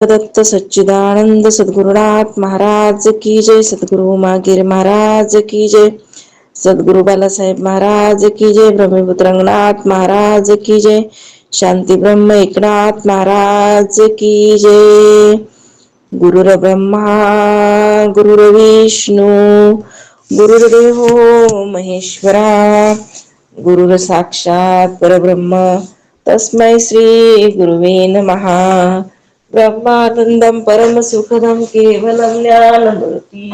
दत्त सच्चिदानंद सद्गुरुनाथ महाराज की जय. सद्गुरु मागीर महाराज की जय. सद्गुरु बालासाहेब महाराज की जय. ब्रह्मपुत्र रंगनाथ महाराज की जय. शांती ब्रह्म एकनाथ महाराज की जय. गुरुर ब्रह्मा गुरुर्विष्णू गुरुर्देव महेश्वरा गुरुर साक्षात परब्रह्म तस्मै श्री गुरुवे नमः. ब्रह्मानंदं परम सुखदं केवलं ज्ञानमूर्ति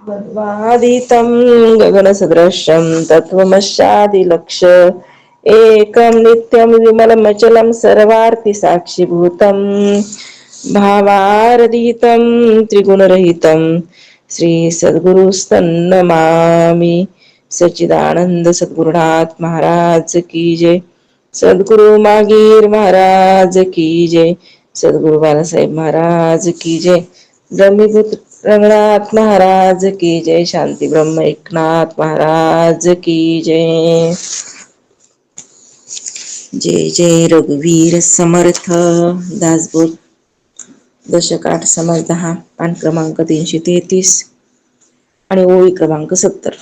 मध्वादितं गगनसदृशं तत्त्वमस्यादिलक्ष एकं नित्यं विमलमचलं सर्वार्थि साक्षीभूतं भावारहितं त्रिगुणरहितं श्री सद्गुरुस्तन्नमामि. सच्चिदानंद सद्गुरुनाथ महाराज की जय. सद्गुरु मागीर महाराज की जय. सद्गुरु बालासाहेब महाराज की जय. ब्रह्मपुत्र रंगनाथ महाराज की जय. शांती ब्रह्म एकनाथ महाराज की जय. जय जय रघुवीर समर्थ. दासबोध दशक 8 समाज 10 पान क्रमांक 333 आणि ओळी क्रमांक 70.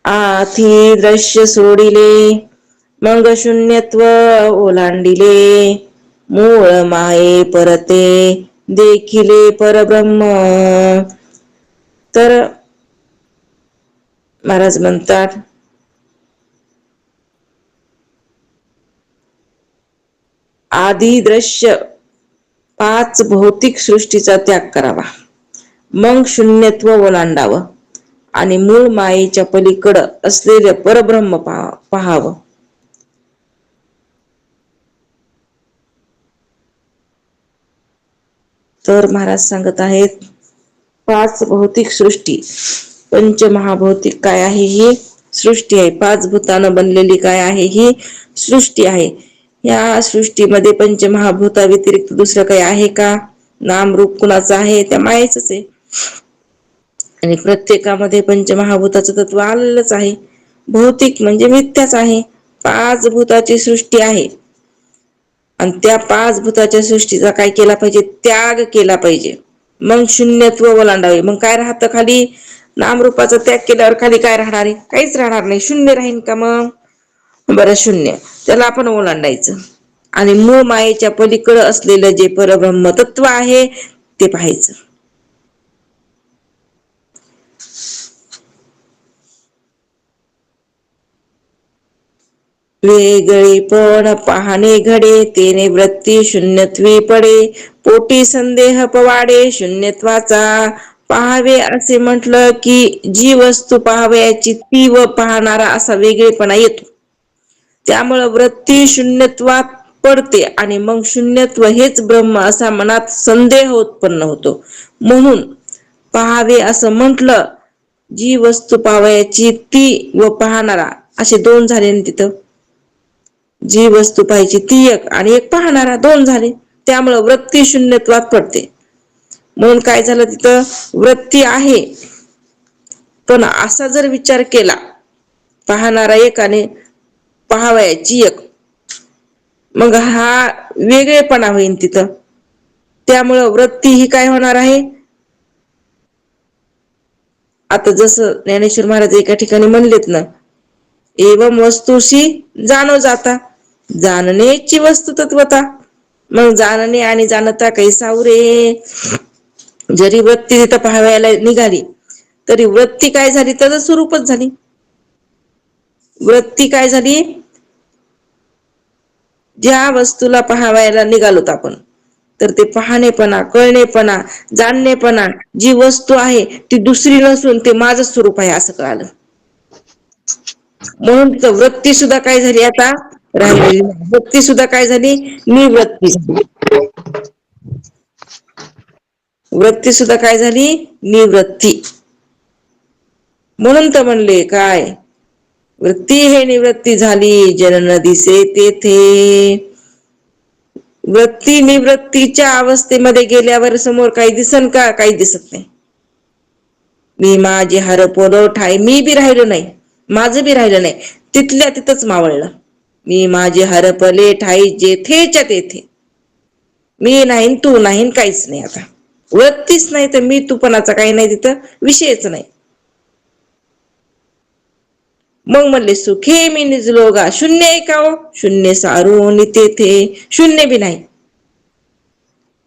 आथी दृश्य सोडिले मग शून्यत्व ओलांडिले मूळ माये परते देखिले परब्रह्म. तर महाराज म्हणतात आधी दृश्य 5 भौतिक सृष्टीचा त्याग करावा, मग शून्यत्व ओलांडावं आणि मूळ मायेच्या पलीकडं असलेले परब्रह्म पाहावं. तर महाराज सांगत आहेत 5 भौतिक सृष्टी. पंचमहाभौतिक काय आहे? ही सृष्टी आहे. 5 भूतानं बनलेली काय आहे? ही सृष्टी आहे. या सृष्टीमध्ये पंचमहाभूता व्यतिरिक्त दुसरं काही आहे का? नाम रूप कुणाचं आहे? त्या मायेचंच आहे. आणि प्रत्येकामध्ये पंचमहाभूताचं तत्व आलेलंच आहे. भौतिक म्हणजे मिथ्याच आहे. 5 भूताची सृष्टी आहे आणि त्या 5 भूताच्या सृष्टीचा काय केला पाहिजे? त्याग केला पाहिजे. मग शून्यत्व ओलांडावे. मग काय राहतं खाली? नामरूपाचा त्याग केल्यावर खाली काय राहणार आहे? काहीच राहणार नाही. शून्य राहीन का मग? बरं, शून्य. त्याला आपण ओलांडायचं आणि मूळ मायेच्या पलीकडे असलेलं जे परब्रह्म तत्व आहे ते पाहायचं. वेगळी पण पाहणे घडे तेने वृत्ती शून्यत्वी पडे पोटी संदेह पवाडे शून्यत्वाचा पाहावे असे म्हटलं की जी वस्तू पाहावयाची ती व पाहणारा असा वेगळेपणा येतो. त्यामुळं वृत्ती शून्यत्वात पडते आणि मग शून्यत्व हेच ब्रह्म असा मनात संदेह उत्पन्न होतो. म्हणून पाहावे असं म्हटलं, जी वस्तू पाहावयाची ती व पाहणारा असे 2 झाले ना तिथं. जी वस्तू पाहायची ती एक आणि एक पाहणारा 2 झाले. त्यामुळं वृत्ती शून्यत्वात पडते. म्हणून काय झालं तिथं? वृत्ती आहे पण असा जर विचार केला, पाहणारा एक आणि पाहावयाची एक, मग हा वेगळेपणा होईल तिथं. त्यामुळं वृत्ती ही काय होणार आहे? आता जसं ज्ञानेश्वर महाराज एका ठिकाणी म्हणलेत ना, एवं वस्तूशी जाणो जाता जाणण्याची वस्तू तत्वता. मग जाणणे आणि जाणता काही सावरे. जरी वृत्ती तिथं पाहावयाला निघाली तरी वृत्ती काय झाली? त्याचं स्वरूपच झाली. वृत्ती काय झाली? ज्या वस्तूला पाहावयाला निघालोत आपण, तर ते पाहणेपणा, कळणेपणा, जाणणेपणा, जी वस्तू आहे ती दुसरी नसून ते माझं स्वरूप आहे असं कळालं. म्हणून वृत्ती सुद्धा काय झाली? आता राहिलेली वृत्ती सुद्धा काय झाली? निवृत्ती झाली. वृत्ती सुद्धा काय झाली? निवृत्ती. म्हणून तर म्हणले काय? वृत्ती हे निवृत्ती झाली जनन दिसे तेथे. वृत्ती निवृत्तीच्या अवस्थेमध्ये गेल्यावर समोर काही दिसन का? काही दिसत नाही. मी माझे हरपलो ठाई, मी बी राहिलो नाही, माझं बी राहिलं नाही, तिथल्या तिथंच मावळलं. मी माझे हरपले ठाई जेथेच्या तेथे. मी नाही तू नाही काहीच नाही. आता वृत्तीच नाही तर मी तूपणाचा काही नाही, तिथं विषयच नाही. मग म्हणले सुखे मी निजलोगा, शून्य आहे का हो? शून्य सारून तेथे शून्य बी नाही.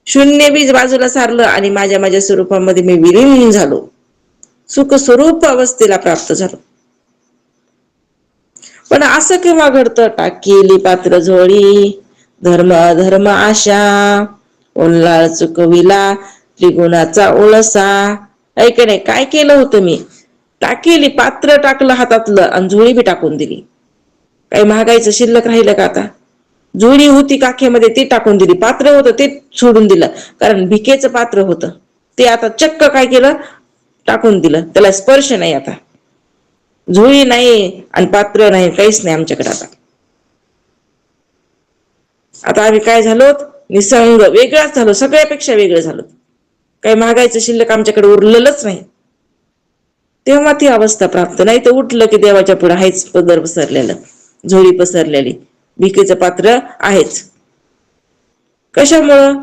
शून्य बी बाजूला सारलं आणि माझ्या माझ्या स्वरूपामध्ये मी विलीन झालो, सुख स्वरूप अवस्थेला प्राप्त झालो. पण असं केव्हा घडतं? टाकेली पात्र झोळी, धर्म अधर्म आशा, ओल्हाळ चुकविला त्रिगुणाचा ओळसा. ऐक नाही, काय केलं होतं मी? टाकेली पात्र टाकलं हातातलं आणि झोळी बी टाकून दिली. काही महागाईचं शिल्लक राहिलं का? आता जुळी होती काखेमध्ये ती टाकून दिली, पात्र होतं ते सोडून दिलं, कारण भिकेचं पात्र होतं ते आता चक्क काय केलं? टाकून दिलं. त्याला स्पर्श नाही. आता झोळी नाही आणि पात्र नाही, काहीच नाही आमच्याकडे. आता आम्ही काय झालो? निसंग वेगळाच झालो, सगळ्यापेक्षा वेगळं झालो. काही महागायचं शिल्लक आमच्याकडे उरलेलंच नाही. तेव्हा ती अवस्था प्राप्त. नाही तर उठलं की देवाच्या पुढे आहेच पदर पसरलेलं, झोळी पसरलेली, भिकेचं पात्र आहेच. कशामुळं?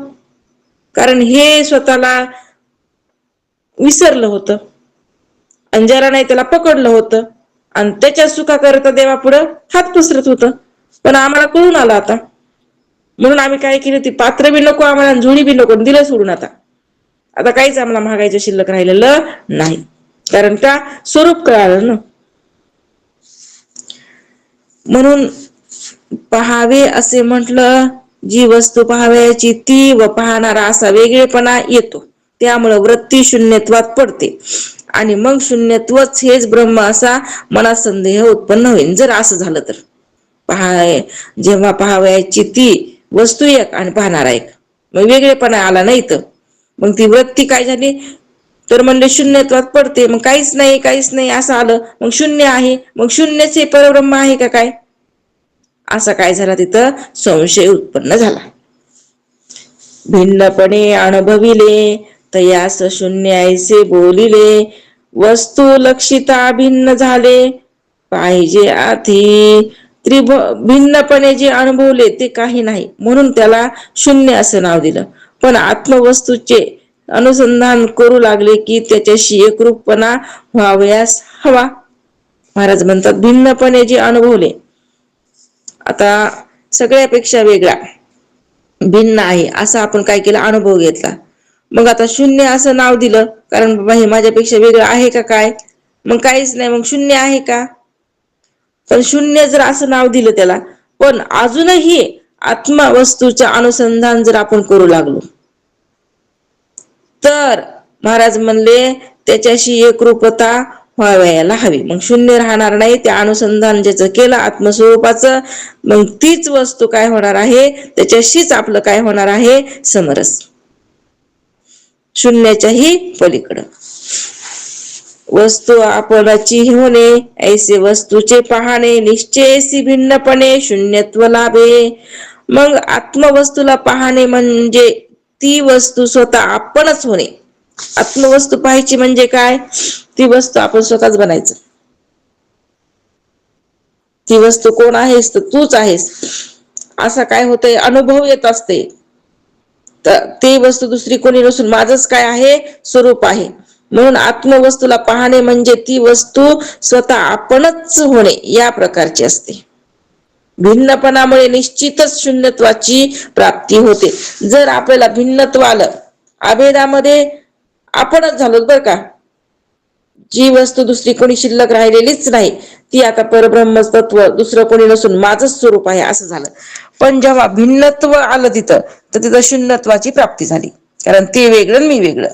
कारण हे स्वतःला विसरलं होतं आणि ज्याला नाही त्याला पकडलं होतं आणि त्याच्या सुखाकरता देवापुढं हात पसरत होतं. पण आम्हाला कळून आलं आता, म्हणून आम्ही काय केलं? ती पात्र बी नको आम्हाला, झोळी बी नको, दिलं सोडून. आता काहीच आम्हाला महागायचं शिल्लक राहिलेलं नाही, कारण का? स्वरूप कळालं ना. म्हणून पहावे असे म्हटलं, जी वस्तू पहावयाची ती व पाहणारा असा वेगळेपणा येतो. त्यामुळे वृत्ती शून्यत्वात पडते आणि मग शून्यत्वच हेच ब्रह्म असा मनात संदेह उत्पन्न होईल. जर असं झालं तर जेव्हा पहावयाची ती वस्तू एक आणि पाहणारा एक, मग वेगळेपणा आला नाही. तर मग ती वृत्ती काय झाली? तर म्हणले शून्यत्वात पडते. मग काहीच नाही काहीच नाही असं आलं, मग शून्य आहे. मग शून्यच हे परब्रह्म आहे का काय? असा काय झाला? तिथं संशय उत्पन्न झाला. भिन्नपणे अनुभविले तयास शून्य ऐसे बोलिले, वस्तू लक्षिता भिन्न झाले पाहिजे आधी. भिन्नपणे जे अनुभवले ते काही नाही, म्हणून त्याला शून्य असं नाव दिलं. पण आत्मवस्तूचे अनुसंधान करू लागले की त्याच्याशी एकरूपपणा व्हावयास हवा. महाराज म्हणतात भिन्नपणे जे अनुभवले, आता सगळ्यापेक्षा वेगळा भिन्न आहे असा आपण काय केलं? अनुभव घेतला. मग आता शून्य असं नाव दिलं, कारण बाबा हे माझ्यापेक्षा वेगळं आहे का काय? मग काहीच नाही, मग शून्य आहे का? पण शून्य जर असं नाव दिलं त्याला, पण अजूनही आत्मवस्तूचं अनुसंधान जर आपण करू लागलो तर महाराज म्हणले त्याच्याशी एकरूपता व्हायला हवी. मग शून्य राहणार नाही. त्या अनुसंधान ज्याचं केलं आत्मस्वरूपाचं, मग तीच वस्तू काय होणार आहे? त्याच्याशीच आपलं काय होणार आहे? समरस, शून्याच्याही पलीकडं. वस्तू आपणाची होणे ऐसे वस्तूचे पाहणे, निश्चयसी भिन्नपणे शून्यत्व लाभे. मग आत्मवस्तूला पाहणे म्हणजे ती वस्तू स्वतः आपणच होणे. आत्मवस्तू पाहायची म्हणजे काय? ती वस्तू आपण स्वतःच बनायचं. ती वस्तू कोण आहेस? तर तूच आहेस. असा काय होतंय? अनुभव येत असते. तर ती वस्तू दुसरी कोणी नसून माझंच काय आहे? स्वरूप आहे. म्हणून आत्मवस्तूला पाहणे म्हणजे ती वस्तू स्वतः आपणच होणे या प्रकारची असते. भिन्नपणामुळे निश्चितच शून्यत्वाची प्राप्ती होते. जर आपल्याला भिन्नत्व आलं, अभेदामध्ये आपणच झालो बरं का, जी वस्तू दुसरी कोणी शिल्लक राहिलेलीच नाही, ती आता परब्रह्म तत्व दुसरं कोणी नसून माझंच स्वरूप आहे असं झालं. पण जेव्हा भिन्नत्व आलं तिथं, तर तिथं शून्यत्वाची प्राप्ती झाली, कारण ते वेगळं मी वेगळं.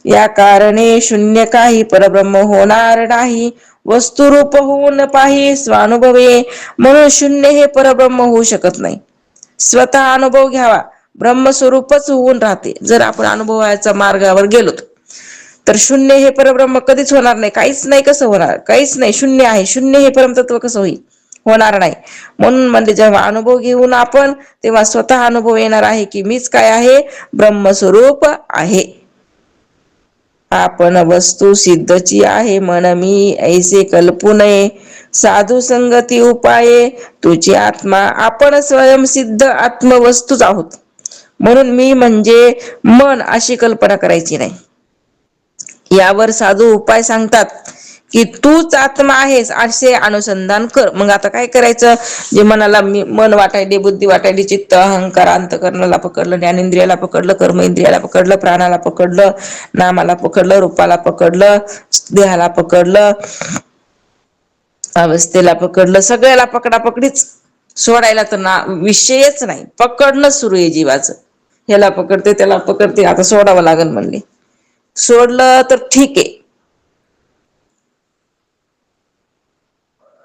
या कारणे शून्य काही परब्रह्म होणार नाही, वस्तुरूप होऊन पाही स्वानुभवे. म्हणून शून्य हे परब्रह्म होऊ शकत नाही. स्वतः अनुभव घ्यावा, ब्रह्मस्वरूपच होऊन राहते. जर आपण अनुभवाच्या मार्गावर गेलो तर शून्य हे परब्रह्म कधीच होणार नाही. काहीच नाही कसं होणार? काहीच नाही, शून्य आहे. शून्य हे परमतत्व कसं होईल? होणार नाही. म्हणून म्हणजे जेव्हा अनुभव घेऊन आपण, तेव्हा स्वतः अनुभव येणार आहे की मीच काय आहे? ब्रह्मस्वरूप आहे. आपण वस्तू सिद्धची आहे मन मी ऐसे कल्पू नये, साधू संगती उपाये तुझी आत्मा. आपण स्वयंसिद्ध आत्मवस्तूच आहोत. म्हणून मी म्हणजे मन अशी कल्पना करायची नाही. यावर साधू उपाय सांगतात की तूच आत्मा आहेस असे अनुसंधान कर. मग आता काय करायचं? जे मनाला मन वाटायले, बुद्धी वाटायली, चित्त अहंकार अंतकरणाला पकडलं, ज्ञानेंद्रियाला पकडलं, कर्मेंद्रियाला पकडलं, प्राणाला पकडलं, नामाला पकडलं, रूपाला पकडलं, देहाला पकडलं, अवस्थेला पकडलं, सगळ्याला पकडापकडीच. सोडायला तर विषयच नाही. पकडणं सुरू आहे जीवाचं. ह्याला पकडते, त्याला पकडते, आता सोडावं लागेल म्हणले. सोडलं तर ठीक आहे.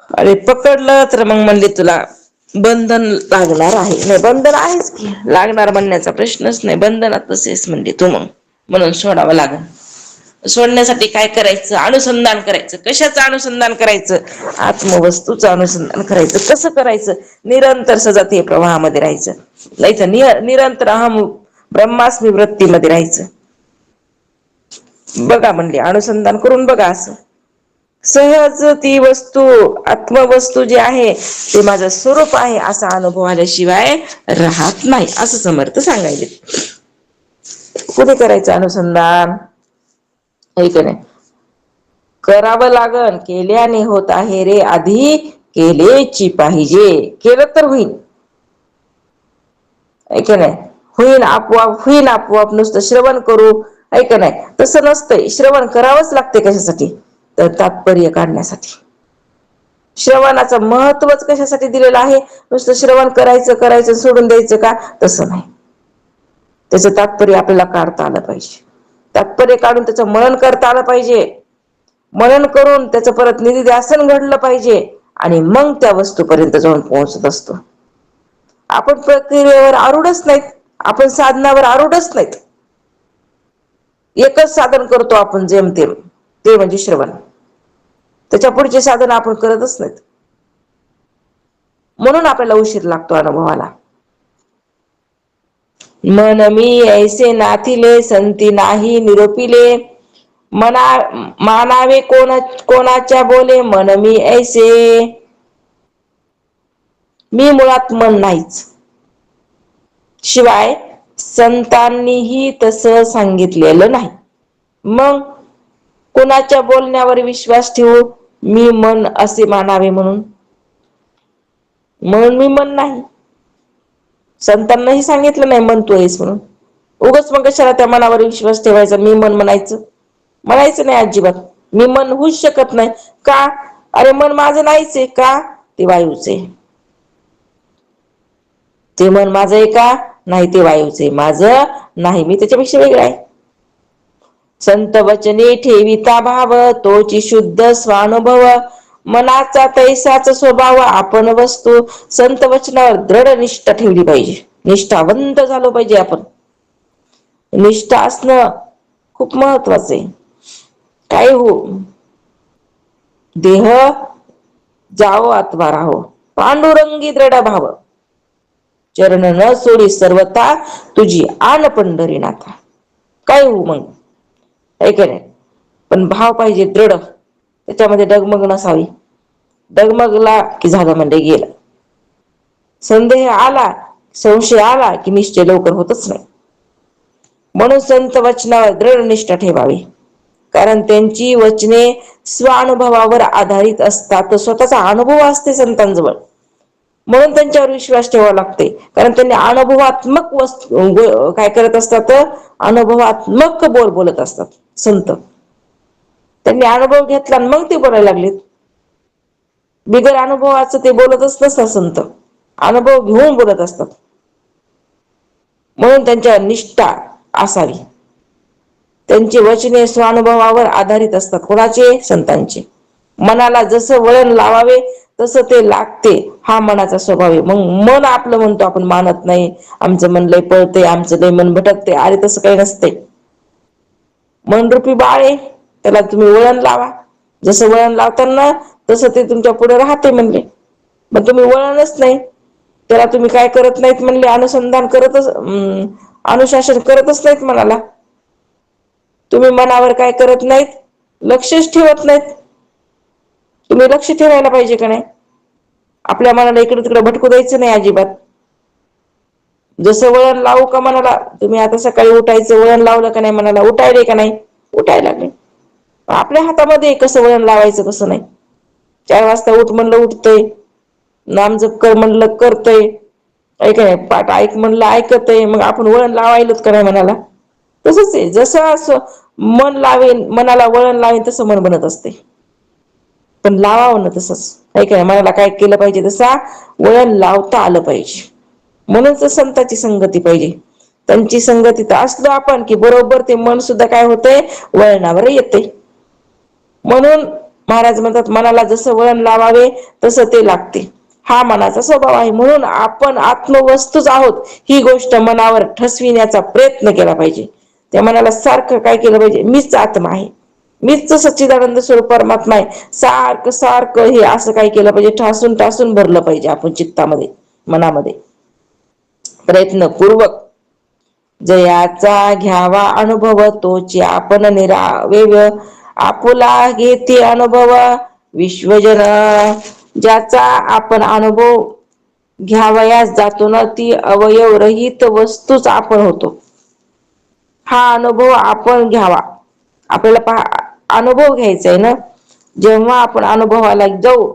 अरे पकडलं तर मग म्हणले तुला बंधन लागणार आहे. नाही, बंधन आहेच की, लागणार म्हणण्याचा प्रश्नच नाही. बंधनातच आहेस म्हणले तू मग, म्हणून सोडावं लागेल. सोडण्यासाठी काय करायचं? अनुसंधान करायचं. कशाचं अनुसंधान करायचं? आत्मवस्तूचं अनुसंधान करायचं. कसं करायचं? निरंतर सजातीय प्रवाहामध्ये राहायचं. निरंतर अहम ब्रह्मास्मी वृत्तीमध्ये राहायचं. बघा म्हणले, अनुसंधान करून बघा. असं सहज ती वस्तू, आत्मवस्तू जी आहे ते माझं स्वरूप आहे असा अनुभव आल्याशिवाय राहत नाही, असं समर्थ सांगायले. कुठे करायचं अनुसंधान? ऐक नाही, करावं लागन. केल्याने होत आहे रे, आधी केलेची पाहिजे. केलं तर होईल. ऐक नाही, होईन आपोआप, होईन आपोआप. नुसतं श्रवण करू, ऐक नाही, तसं नसतंय. श्रवण करावंच लागते. कशासाठी? तर तात्पर्य काढण्यासाठी. श्रवणाचं महत्वच कशासाठी दिलेलं आहे? नुसतं श्रवण करायचं, करायचं, सोडून द्यायचं का? तसं नाही. त्याचं तात्पर्य आपल्याला काढता आलं पाहिजे. तात्पर्य काढून त्याचं मनन करता आलं पाहिजे. मनन करून त्याचं परत निधिध्यासन घडलं पाहिजे, आणि मग त्या वस्तूपर्यंत जाऊन पोहोचत असतो. आपण प्रक्रियेवर आरूढच नाहीत. आपण साधनावर आरूढच नाहीत. एकच साधन करतो आपण जेमतेम, ते म्हणजे श्रवण. त्याच्या पुढचे साधन आपण करतच नाहीत. म्हणून आपल्याला उशीर लागतो अनुभवाला. मन मी ऐसे नाथिले, संती नाही निरोपिले. मानावे कोणाच्या बोले, मन मी ऐसे. मी मुळात मन नाहीच. शिवाय संतांनीही तसं सांगितलेलं नाही. मग कोणाच्या बोलण्यावर विश्वास ठेवू? मी मन असे मानावे म्हणून. म्हणून मी मन नाही. संतांनाही सांगितलं नाही मन तू आहेस म्हणून. उगाच मग कशाला त्या मनावर विश्वास ठेवायचा? मी मन म्हणायचं? म्हणायचं नाही अजिबात. मी मन होऊच शकत नाही. का? अरे मन माझं नाहीच आहे. का? ते वायूचे. ते मन माझं आहे का? नाही, ते वायूचे. माझं नाही, मी त्याच्यापेक्षा वेगळा आहे. संत वचने ठेविता भाव, तोची शुद्ध स्वानुभव. मनाचा तैसाच स्वभाव, आपण वस्तू. संत वचनावर दृढ निष्ठा ठेवली पाहिजे. निष्ठावंत झालो पाहिजे आपण. निष्ठा असणं खूप महत्वाचं आहे. काय हो, देह जाओ अथवा राहो, पांडुरंगी दृढ भाव. चरण न सोडी सर्वथा, तुझी आन पंढरीनाथा. काय होऊ मग? ऐक नाही, पण भाव पाहिजे दृढ. त्याच्यामध्ये डगमग नसावी. डगमगला की झालं म्हणजे गेलं. संदेह आला, संशय आला की निश्चय लवकर होतच नाही. म्हणून संत वचनावर दृढ निष्ठा ठेवावी. कारण त्यांची वचने स्वानुभवावर आधारित असतात. स्वतःचा अनुभव असते संतांजवळ, म्हणून त्यांच्यावर विश्वास ठेवावा लागते. कारण त्यांनी अनुभवात्मक काय करत असतात? अनुभवात्मक बोलत असतात संत. त्यांनी अनुभव घेतला मग ते बोलायला लागलेत. बिगर अनुभवाचं ते बोलतच नसतात संत. अनुभव घेऊन बोलत असतात. म्हणून त्यांच्या निष्ठा असावी. त्यांची वचने स्वानुभवावर आधारित असतात. कोणाचे? संतांचे. मनाला जसं वळण लावावे तसं ते लागते, हा मनाचा स्वभाव आहे. मग मन आपलं म्हणतो आपण मानत नाही, आमचं मन लय पळते, आमचं लय मन भटकते. अरे तसं काही नसते. मनरूपी बाळ आहे, त्याला तुम्ही वळण लावा. जसं वळण लावताना तसं ते तुमच्या पुढे राहते म्हणले. मग तुम्ही वळणच नाही, त्याला तुम्ही काय करत नाहीत म्हणले? अनुसंधान करतच, अनुशासन करतच नाहीत मनाला. तुम्ही मनावर काय करत नाहीत? लक्षच ठेवत नाहीत. तुम्ही लक्ष ठेवायला पाहिजे का नाही? आपल्या मनाला इकडे तिकडे भटकू द्यायचं नाही अजिबात. जसं वळण लावू का मनाला, तुम्ही आता सकाळी उठायचं वळण लावलं का नाही मनाला, उठायले का नाही, उठायला लागले. आपल्या हातामध्ये कसं वळण लावायचं कसं नाही. 4 वाजता उठ म्हणलं उठतंय, नामजप कर म्हणलं करतय, ऐक नाही पाठ ऐक म्हणलं ऐकतय, मग आपण वळण लावायलोत का नाही मनाला. तसंच आहे, जसं असं मन लावेन, मनाला वळण लावेन तसं मन बनत असते. पण लावावं ना तसंच, ऐक नाही मनाला काय केलं पाहिजे तसा वळण लावता आलं पाहिजे. म्हणूनच संतांची संगती पाहिजे. त्यांची संगतीत असलो आपण की बरोबर ते मन सुद्धा काय होतंय, वळणावर येते. म्हणून महाराज म्हणतात मनाला जसं वळण लावावे तसं ते लागते. हा मनाचा स्वभाव आहे. म्हणून आपण आत्मवस्तूच आहोत ही गोष्ट मनावर ठसविण्याचा प्रयत्न केला पाहिजे. त्या मनाला सारखं काय केलं पाहिजे, मीच आत्मा आहे, मीच सच्चिदानंद स्वरूप परमात्मा आहे, सारखं सारखं हे असं काय केलं पाहिजे, ठासून ठासून भरलं पाहिजे आपण चित्तामध्ये, मनामध्ये प्रयत्नपूर्वक. जयाचा घ्यावा अनुभव तोची आपण निरावेव, आपुला घेती अनुभव विश्वजन. ज्याचा आपण अनुभव घ्यावयास जातो ना, ती अवयवरहित वस्तूच आपण होतो. हा अनुभव आपण घ्यावा. आपल्याला अनुभव घ्यायचा आहे ना. जेव्हा आपण अनुभवाला जाऊ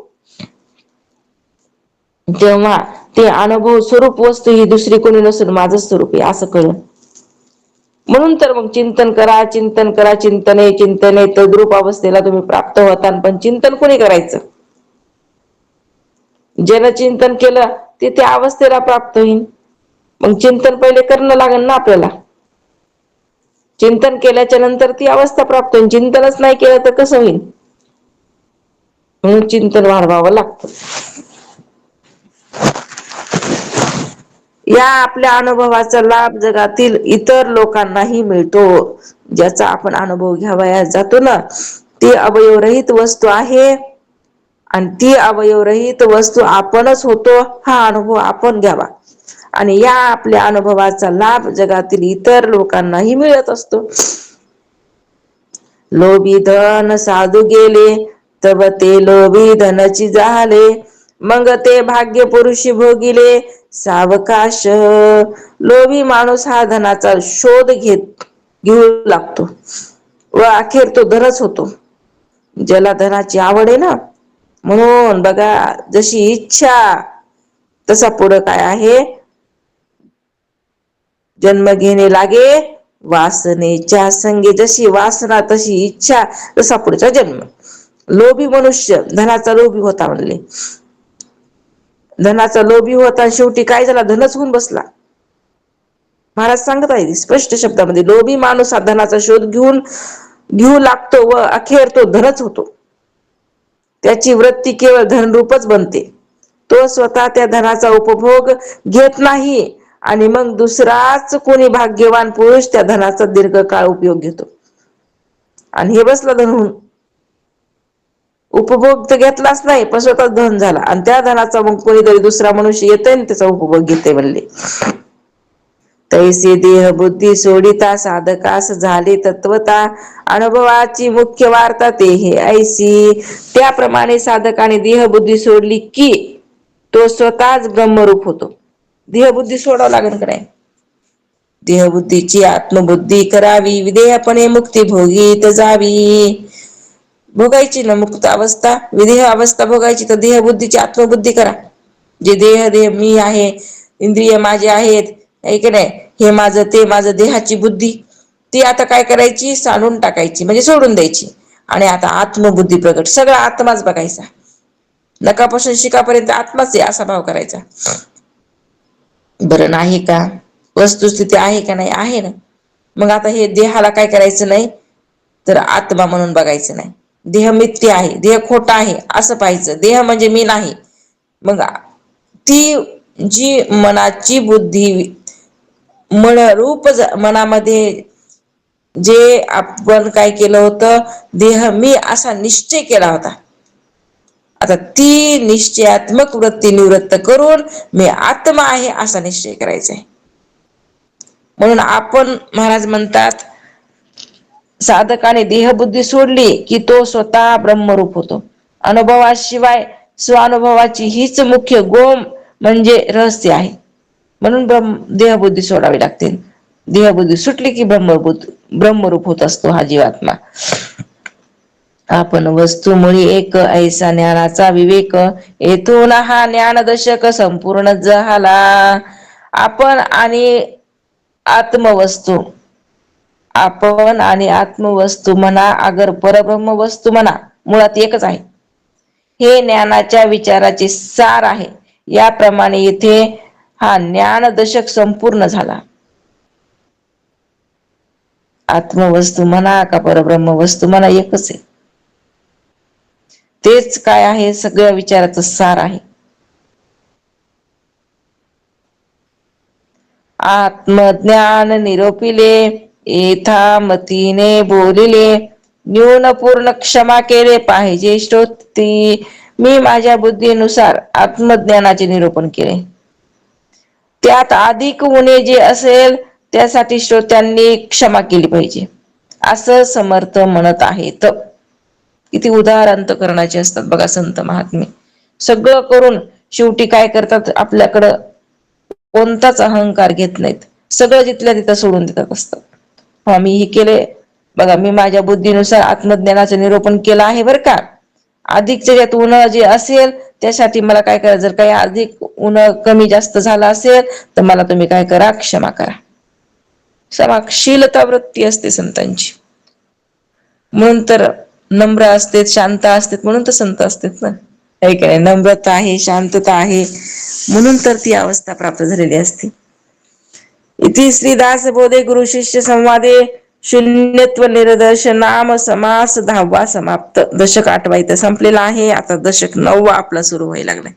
तेव्हा ते अनुभव स्वरूप वस्तू ही दुसरी कोणी नसून माझंच स्वरूप आहे असं कळलं. म्हणून तर मग चिंतन करा, चिंतन करा, चिंतने चिंतने तद्रूप अवस्थेला तुम्ही प्राप्त होता. पण चिंतन कोणी करायचं, ज्यानं चिंतन केलं ते त्या अवस्थेला प्राप्त होईल. मग चिंतन पहिले करणं लागेल ना आपल्याला. चिंतन केल्याच्या नंतर ती अवस्था प्राप्त होईल. चिंतनच नाही केलं तर कसं होईल. म्हणून चिंतन वाढवावं लागतं. या आपल्या अनुभवाचा लाभ जगातील इतर लोकांनाही मिळतो. ज्याचा आपण अनुभव घ्यावयास जातो ना, ती अवयवरहित वस्तू आहे आणि ती अवयवरहित वस्तू आपणच होतो. हा अनुभव आपण घ्यावा आणि या आपल्या अनुभवाचा लाभ जगातील इतर लोकांनाही मिळत असतो. लोभी धन साधू गेले, तव ते लोभी धनची झाले, मग ते भाग्य पुरुषी भोगिले सावकाश. लोभी माणूस हा धनाचा शोध घेऊ लागतो व अखेर तो धनच होतो. ज्याला धनाची आवड आहे ना, म्हणून बघा जशी इच्छा तसा पुढं काय आहे, जन्म घेणे लागे वासनेच्या संगे. जशी वासना तशी इच्छा तसा पुढचा जन्म. लोभी मनुष्य धनाचा लोभी होता म्हणले. धनाचा लोभी होता शेवटी काय झाला, धनच होऊन बसला. महाराज सांगत आहे स्पष्ट शब्दामध्ये, लोभी माणूस हा धनाचा शोध घेऊ लागतो व अखेर तो धनच होतो. त्याची वृत्ती केवळ धनरूपच बनते. तो स्वतः त्या धनाचा उपभोग घेत नाही आणि मग दुसराच कोणी भाग्यवान पुरुष त्या धनाचा दीर्घकाळ उपयोग घेतो आणि हे बसला धन होऊन. उपभोग तर घेतलाच नाही पण स्वतः धन झाला आणि त्या धनाचा मग कोणीतरी दुसरा मनुष्य येतोय आणि त्याचा उपभोग घेते म्हणले. तैसे देह बुद्धी सोडिता साधकास झाले तत्वता, अनुभवाची मुख्य वार्ता ते हे ऐसी. त्याप्रमाणे साधकाने देहबुद्धी सोडली की तो स्वतःच ब्रह्मरूप होतो. देहबुद्धी सोडावं लागेल का नाही. देहबुद्धीची आत्मबुद्धी करावी, विधेयपणे मुक्ती भोगीत जावी. भोगायची ना मुक्त अवस्था, विदेह अवस्था भोगायची तर देहबुद्धीची आत्मबुद्धी करा. जे देह मी आहे, इंद्रिय माझे आहेत, आहे की नाही, हे माझं ते माझं, देहाची बुद्धी ती आता काय करायची, सांडून टाकायची म्हणजे सोडून द्यायची. आणि आता आत्मबुद्धी प्रगट, सगळा आत्माच बघायचा. नकापासून शिकापर्यंत आत्माच आहे असा भाव करायचा. बरं नाही का, वस्तुस्थिती आहे का नाही, आहे ना. मग आता हे देहाला काय करायचं नाही तर आत्मा म्हणून बघायचं नाही. देह मिथ्य आहे, देह खोटा आहे असं पाहायचं. देह म्हणजे मी नाही. मग ती जी मनाची बुद्धी मनरूप मनामध्ये जे आपण काय केलं होतं, देह मी असा निश्चय केला होता, आता ती निश्चयात्मक वृत्ती निवृत्त करून मी आत्मा आहे असा निश्चय करायचा आहे. म्हणून आपण महाराज म्हणतात साधकाने देहबुद्धी सोडली की तो स्वतः ब्रह्मरूप होतो. अनुभवाशिवाय स्वानुभवाची हीच मुख्य गोम म्हणजे रहस्य आहे. म्हणून देहबुद्धी सोडावी लागते. देहबुद्धी सुटली की ब्रह्मरूप होत असतो हा जीवात्मा. आपण वस्तू मुळी एक ऐसा ज्ञानाचा विवेक, येथून हा ज्ञानदशक संपूर्ण झाला. आपण आणि आत्मवस्तू, आपण आणि आत्मवस्तू म्हणा अगर परब्रह्म वस्तू म्हणा, मुळात एकच आहे. हे ज्ञानाच्या विचाराचे सार आहे. याप्रमाणे येथे हा ज्ञान दशक संपूर्ण झाला. आत्मवस्तू म्हणा का परब्रह्म वस्तू म्हणा एकच आहे. तेच काय आहे, सगळ्या विचाराचं सार आहे. आत्मज्ञान निरोपिले, येथा मतीने बोलिले, न्यून पूर्ण क्षमा केले पाहिजे श्रोती, मी माझ्या बुद्धीनुसार आत्मज्ञानाचे निरूपण केले. त्यात अधिक उणे जे असेल त्यासाठी श्रोत्यांनी क्षमा केली पाहिजे, असं समर्थ म्हणत आहेत. किती उदार अंतकरणाचे असतात बघा संत महात्मे. सगळं करून शेवटी काय करतात, आपल्याकडं कोणताच अहंकार घेत नाहीत. सगळं जिथल्या तिथं सोडून देतात असतात. हा मी हे केले बघा, मी माझ्या बुद्धीनुसार आत्मज्ञानाचं निरूपण केलं आहे बरं का. अधिकच्या यात उणं जे असेल त्यासाठी मला काय करा, जर काही अधिक उणं कमी जास्त झालं असेल तर मला तुम्ही काय करा, क्षमा करा. क्षमाशीलता वृत्ती असते संतांची. म्हणून तर नम्र असते, शांत असते, म्हणून तर संत असतात ना. काय नम्रता आहे, शांतता आहे, म्हणून तर ती अवस्था प्राप्त झालेली असते. इति श्रीदास बोधे गुरु शिष्य संवादे शून्यत्व निर्दर्श नाम समास 10वा समाप्त. दशक 8वा इथं संपलेला आहे. आता दशक 9वा आपला सुरू व्हायला लागलाय.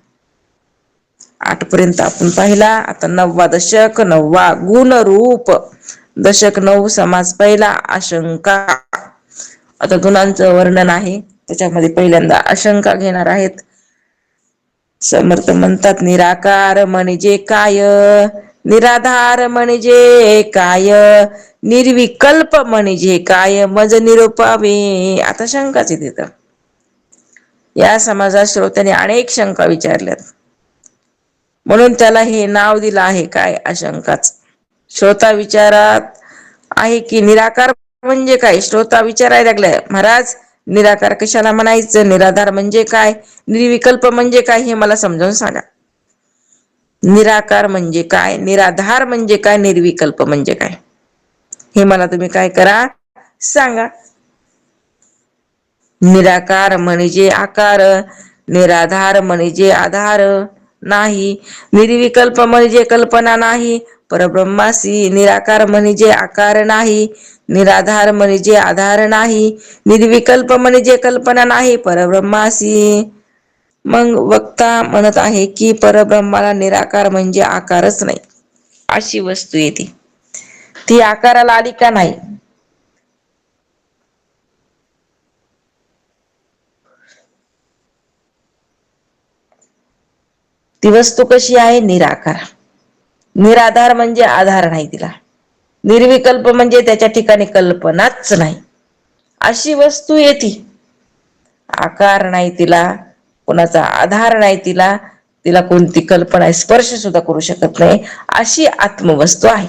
8 पर्यंत आपण पाहिला. आता 9वा दशक, 9वा गुण रूप दशक. 9 समास पहिला आशंका. आता गुणांचं वर्णन आहे, त्याच्यामध्ये पहिल्यांदा आशंका घेणार आहेत. समर्थ म्हणतात, निराकार म्हणजे काय, निराधार म्हणजे काय, निर्विकल्प म्हणजे काय, मज निरुपावे. आता शंकाच आहे तिथं. या समाजात श्रोत्याने अनेक शंका विचारल्यात, म्हणून त्याला हे नाव दिलं आहे काय, आशंकाच. श्रोता विचारात आहे की निराकार म्हणजे काय. श्रोता विचारायला लागलाय, महाराज निराकार कशाला म्हणायचं, निराधार म्हणजे काय, निर्विकल्प म्हणजे काय, हे मला समजावून सांगा. निराकार म्हणजे काय, निराधार म्हणजे काय, निर्विकल्प म्हणजे काय, हे मला तुम्ही काय करा, सांगा. निराकार म्हणजे आकार, निराधार म्हणजे आधार नाही, निर्विकल्प म्हणजे कल्पना नाही, परब्रह्मासी. निराकार म्हणजे आकार नाही, निराधार म्हणजे आधार नाही, निर्विकल्प म्हणजे कल्पना नाही, परब्रह्मासी. मग वक्ता म्हणत आहे की परब्रह्माला निराकार म्हणजे आकारच नाही, अशी वस्तू येते. ती आकाराला आली का नाही. ती वस्तू कशी आहे, निराकार. निराधार म्हणजे आधार नाही तिला, निर्विकल्प म्हणजे त्याच्या ठिकाणी कल्पनाच नाही, अशी वस्तू येते. आकार नाही तिला, कोणाचा आधार नाही तिला, तिला कोणती कल्पना स्पर्श सुद्धा करू शकत नाही, अशी आत्मवस्तू आहे.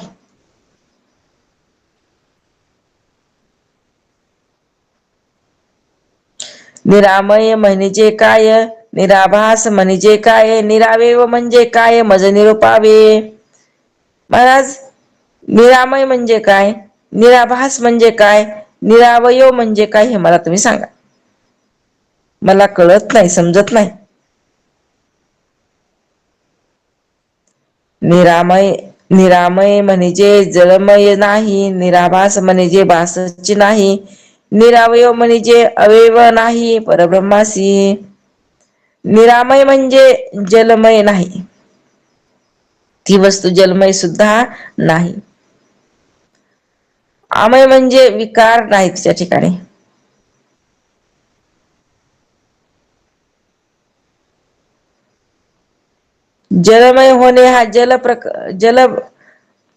निरामय म्हणजे काय, निराभास म्हणजे काय, निरावयव म्हणजे काय, मज निरुपावे. महाराज निरामय म्हणजे काय, निराभास म्हणजे काय, निरावयव म्हणजे काय, हे मला तुम्ही सांगा. मला कळत नाही, समजत नाही. निरामय म्हणजे जळमय नाही, निराभास म्हणजे भासची नाही, निरावयव म्हणजे अवयव नाही, परब्रह्मासी. निरामय म्हणजे जलमय नाही, ती वस्तू जलमय सुद्धा नाही. अमय म्हणजे विकार नाही तिच्या ठिकाणी. जलमय होणे हा जल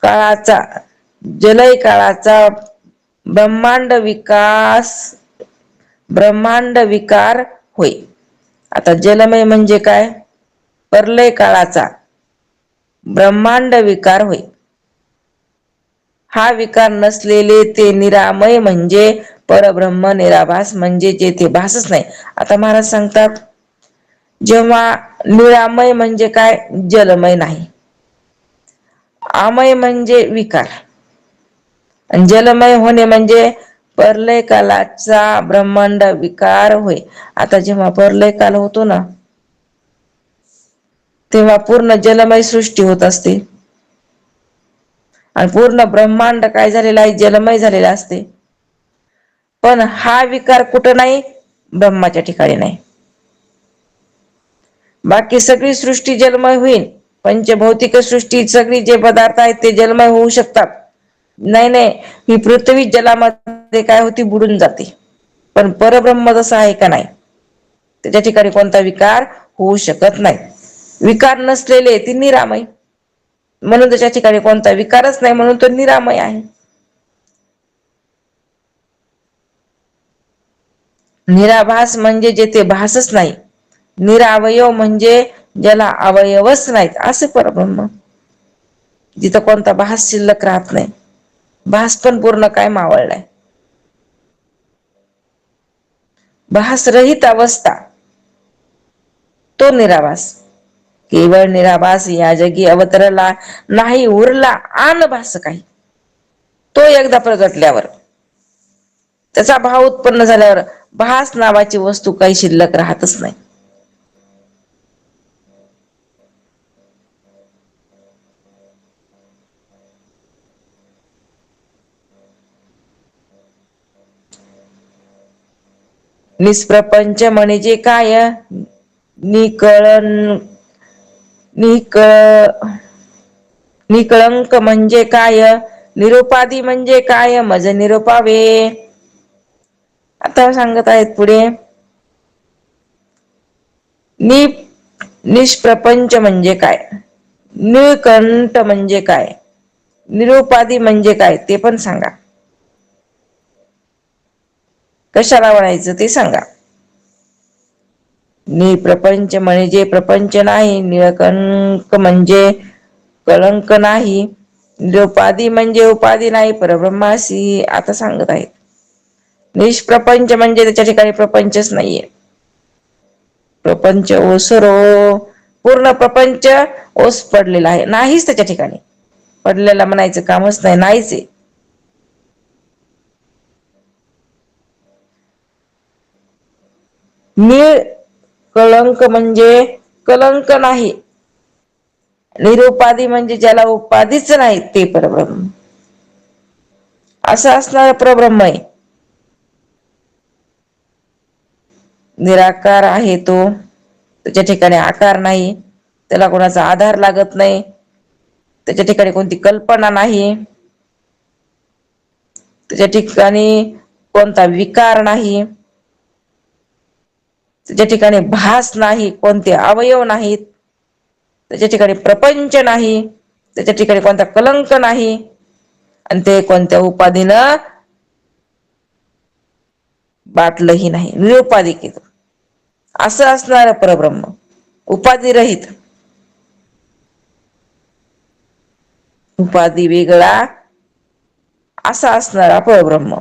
काळाचा, जलय काळाचा ब्रह्मांड विकार होय. आता जलमय म्हणजे काय, प्रलय काळाचा ब्रह्मांड विकार होय. हा विकार नसलेले ते निरामय म्हणजे परब्रह्म निराभास म्हणजे जेथे भासच नाही. आता महाराज सांगतात, जेव्हा निरामय म्हणजे काय, जलमय नाही. अमय म्हणजे विकार, आणि जलमय होणे म्हणजे प्रलय कालाचा ब्रह्मांड विकार होय. आता जेव्हा प्रलय काल होतो ना, तेव्हा पूर्ण जलमय सृष्टी होत असते, आणि पूर्ण ब्रह्मांड काय झालेला आहे, जलमय झालेला असते. पण हा विकार कुठं नाही, ब्रह्माच्या ठिकाणी नाही. बाकी सगळी सृष्टी जलमय होईल, पंचभौतिक सृष्टी सगळी जे पदार्थ आहेत ते जलमय होऊ शकतात. नाही नाही, ही पृथ्वी जलामध्ये काय होती, बुडून जाते. पण परब्रह्म जसा आहे का नाही, त्याच्या ठिकाणी कोणता विकार होऊ शकत नाही. विकार नसलेले ती निरामय, म्हणून त्याच्या ठिकाणी कोणता विकारच नाही, म्हणून तो निरामय आहे. निराभास म्हणजे जेथे भासच नाही. निरावयव म्हणजे ज्याला अवयवच नाहीत, असे परब्रह्म. जिथं कोणता भास शिल्लक राहत नाही, भास पण पूर्ण काय मावळलाय. भासरहित अवस्था तो निराभास. केवळ निराभास या जगी अवतरला, नाही उरला आन भास काही. तो एकदा प्रगटल्यावर, त्याचा भाव उत्पन्न झाल्यावर भास नावाची वस्तू काही शिल्लक राहतच नाही. निष्प्रपंच म्हणजे काय, निकळन निकळंक म्हणजे काय, निरुपाधी म्हणजे काय, मज निरुपावे. आता सांगत आहेत पुढे, निष्प्रपंच म्हणजे काय, निळकंठ म्हणजे काय, निरुपाधी म्हणजे काय, ते पण सांगा. कशाला म्हणायचं ते सांगा. निप्रपंच म्हणजे प्रपंच नाही, निळकंठ म्हणजे कळंक नाही, निरुपाधी म्हणजे उपाधी नाही, परब्रह्मासी. आता सांगत आहेत, निष्प्रपंच म्हणजे त्याच्या ठिकाणी प्रपंचच नाहीये. प्रपंच ओसरो, पूर्ण प्रपंच ओस पडलेला आहे, नाहीच त्याच्या ठिकाणी. पडलेला म्हणायचं कामच नाही, नाहीच आहे. निळ कळंक म्हणजे कलंक नाही, निरुपाधी म्हणजे ज्याला उपाधीच नाही, ते परब्रह्म. असं असणारा परब्रह्म आहे. निराकार आहे तो, त्याच्या ठिकाणी आकार नाही, त्याला कोणाचा आधार लागत नाही, त्याच्या ठिकाणी कोणती कल्पना नाही, त्याच्या ठिकाणी कोणता विकार नाही, त्याच्या ठिकाणी भास नाही, कोणते अवयव नाहीत, त्याच्या ठिकाणी प्रपंच नाही, त्याच्या ठिकाणी कोणता कलंक नाही, आणि ते कोणत्या उपाधीनं बाटलही नाही, निरुपाधिक आहे. असं असणार परब्रह्म, उपाधी रहित. उपाधी वेगळा असा असणारा परब्रह्म.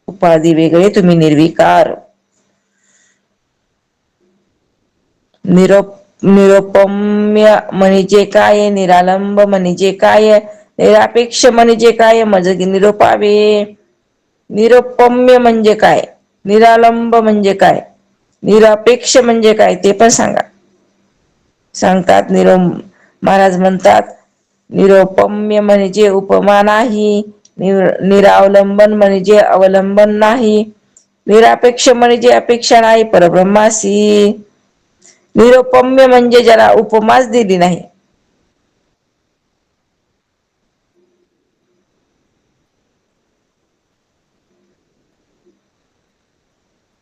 उपाधी वेगळे, तुम्ही निर्विकार. निरुपम्य म्हणजे काय, निरालंब म्हणजे काय, निरापेक्ष म्हणजे काय, मज निरुपावे. निरुपम्य म्हणजे काय, निरालंब म्हणजे काय, निरापेक्ष म्हणजे काय, ते पण सांगा. सांगतात महाराज म्हणतात, निरुपम्य म्हणजे उपमा नाही, निरावलंबन म्हणजे अवलंबन नाही, निरापेक्ष म्हणजे अपेक्षा नाही, परब्रह्मासी. निरुपम्य म्हणजे ज्याला उपमाच दिली नाही.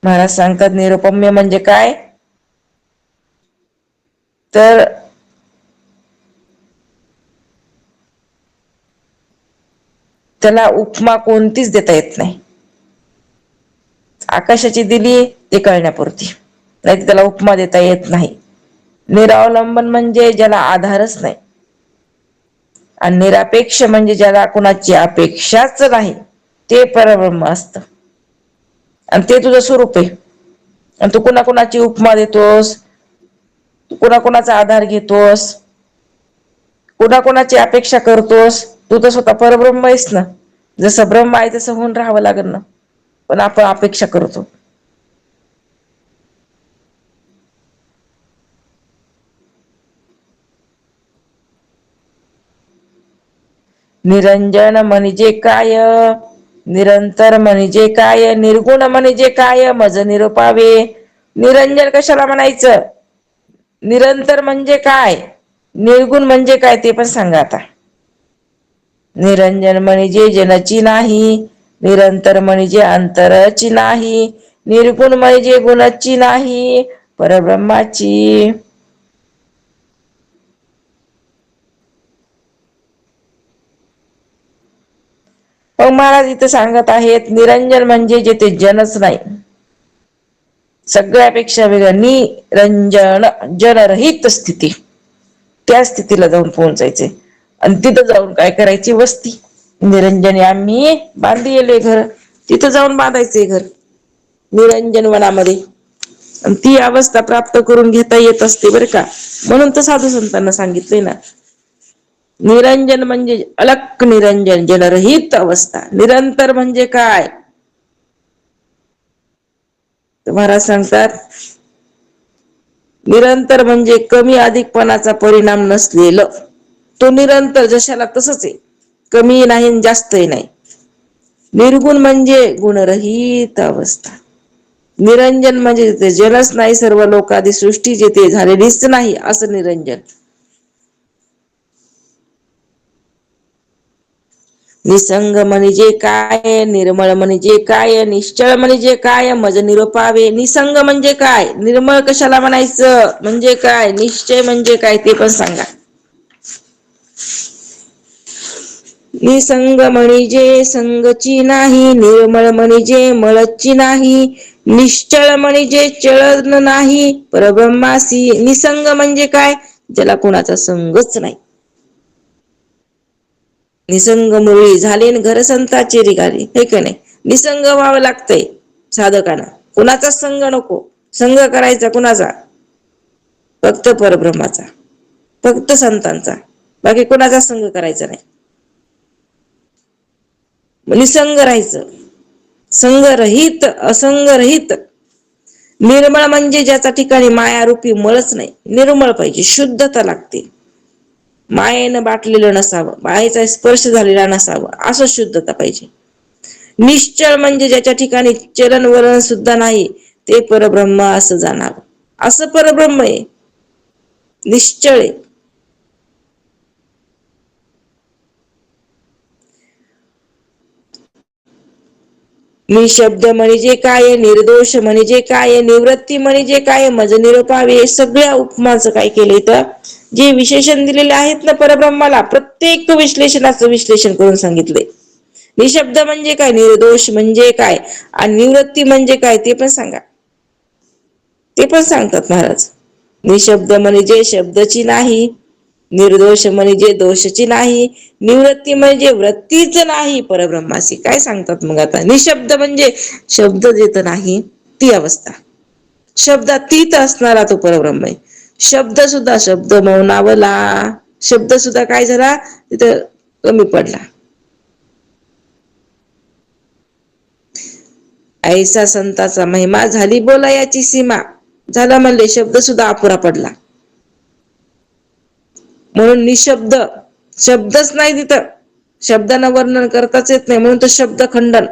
महाराज सांगतात, निरुपम्य म्हणजे काय, तर त्याला उपमा कोणतीच देता येत नाही. आकाशाची दिली ते कळण्यापुरती, नाही त्याला उपमा देता येत नाही. निरावलंबन म्हणजे ज्याला आधारच नाही, आणि निरापेक्ष म्हणजे ज्याला कुणाची अपेक्षाच नाही, ते परब्रह्म असत. आणि ते तुझं स्वरूप आहे. आणि तू कुणाकुणाची उपमा देतोस, तू कुणाकुणाचा आधार घेतोस, कुणाकुणाची अपेक्षा करतोस. तू तर स्वतः परब्रह्म आहेस ना. जसं ब्रह्म आहे तसं होऊन राहावं लागेल ना, पण आपण अपेक्षा करतो. निरंजन म्हणजे काय, निरंतर म्हणजे काय, निर्गुण म्हणजे काय, मज निरुपावे. निरंजन कशाला म्हणायचं, निरंतर म्हणजे काय, निर्गुण म्हणजे काय, ते पण सांगा आता. निरंजन म्हणजे जनची नाही, निरंतर म्हणजे अंतरची नाही, निर्गुण म्हणजे गुणाची नाही, परब्रह्माची. मग महाराज इथं सांगत आहेत, निरंजन म्हणजे जेथे जनच नाही, सगळ्यापेक्षा वेगळं, निरंजन, जनरहित स्थिती, त्या स्थितीला जाऊन पोहोचायचे. आणि तिथं जाऊन काय करायची, वस्ती. निरंजनी आम्ही बांधिले घर, तिथं जाऊन बांधायचंय घर निरंजन वनामध्ये. आणि ती अवस्था प्राप्त करून घेता येत असते बरं का. म्हणून तर साधू संतांना सांगितले ना, निरंजन म्हणजे अलख निरंजन, जनरहित अवस्था. निरंतर म्हणजे काय, तर महाराज सांगतात, निरंतर म्हणजे कमी अधिकपणाचा परिणाम नसलेलं. तो निरंतर जशाला तसंच आहे, कमी नाही जास्तही नाही. निर्गुण म्हणजे गुणरहित अवस्था. निरंजन म्हणजे ते जनच नाही, सर्व लोकांची सृष्टी जेथे झालेलीच नाही, असं निरंजन. निसंग म्हणजे काय, निर्मळ म्हणजे काय, निश्चळ म्हणजे काय, मज निरुपावे. निसंग म्हणजे काय, निर्मळ कशाला म्हणायचं, म्हणजे काय, निश्चय म्हणजे काय, ते पण सांगा. निसंग म्हणजे संगची नाही, निर्मळ म्हणजे मळची नाही, निश्चळ म्हणजे चळन नाही, परब्रह्मासी. निसंग म्हणजे काय, ज्याला कोणाचा संगच नाही. निसंग मुळी झाले घर संतांचे रिगारे, हे का नाही. निसंग व्हावं लागतंय साधकांना, कुणाचाच संग नको. संग करायचा कुणाचा, फक्त परब्रह्माचा, फक्त संतांचा, बाकी कोणाचा संग करायचा नाही. निसंग राहायचं, संगरहित, असंगरहित. निर्मळ म्हणजे ज्याचा ठिकाणी मायारूपी मळच नाही, निर्मळ पाहिजे, शुद्धता लागते. मायेनं बाटलेलं नसावं, मायेचा स्पर्श झालेला नसावा, असं शुद्धता पाहिजे. निश्चळ म्हणजे ज्याच्या ठिकाणी चलन वलन सुद्धा नाही, ते परब्रह्म असं जाणावं, असं परब्रह्म आहे, निश्चळ आहे. निशब्द म्हणजे काय, निर्दोष म्हणजे काय, निवृत्ती म्हणजे काय, मज निरुपावे. सगळ्या उपमाचं काय केलं इथं, जे विशेषण दिलेले आहेत ना परब्रह्माला, प्रत्येक विश्लेषणाचं विश्लेषण करून सांगितलंय. निशब्द म्हणजे काय, निर्दोष म्हणजे काय, आणि निवृत्ती म्हणजे काय, ते पण सांगा. ते पण सांगतात महाराज. निशब्द म्हणजे शब्दची नाही, निर्दोष म्हणजे दोषची नाही, निवृत्ती म्हणजे वृत्तीच नाही परब्रह्माची. काय सांगतात मग आता, निशब्द म्हणजे शब्द जेथ नाही ती अवस्था, शब्दातीत असणारा तो परब्रह्म आहे. शब्द सुद्धा, शब्द मौनावला, शब्द सुद्धा काय झाला तिथं, कमी पडला. ऐसा संताचा महिमा, झाली बोलायाची सीमा. झाला म्हणले, शब्द सुद्धा अपुरा पडला. म्हणून निशब्द, शब्दच नाही तिथं, शब्दानं वर्णन करताच येत नाही, म्हणून तो शब्द खंडन.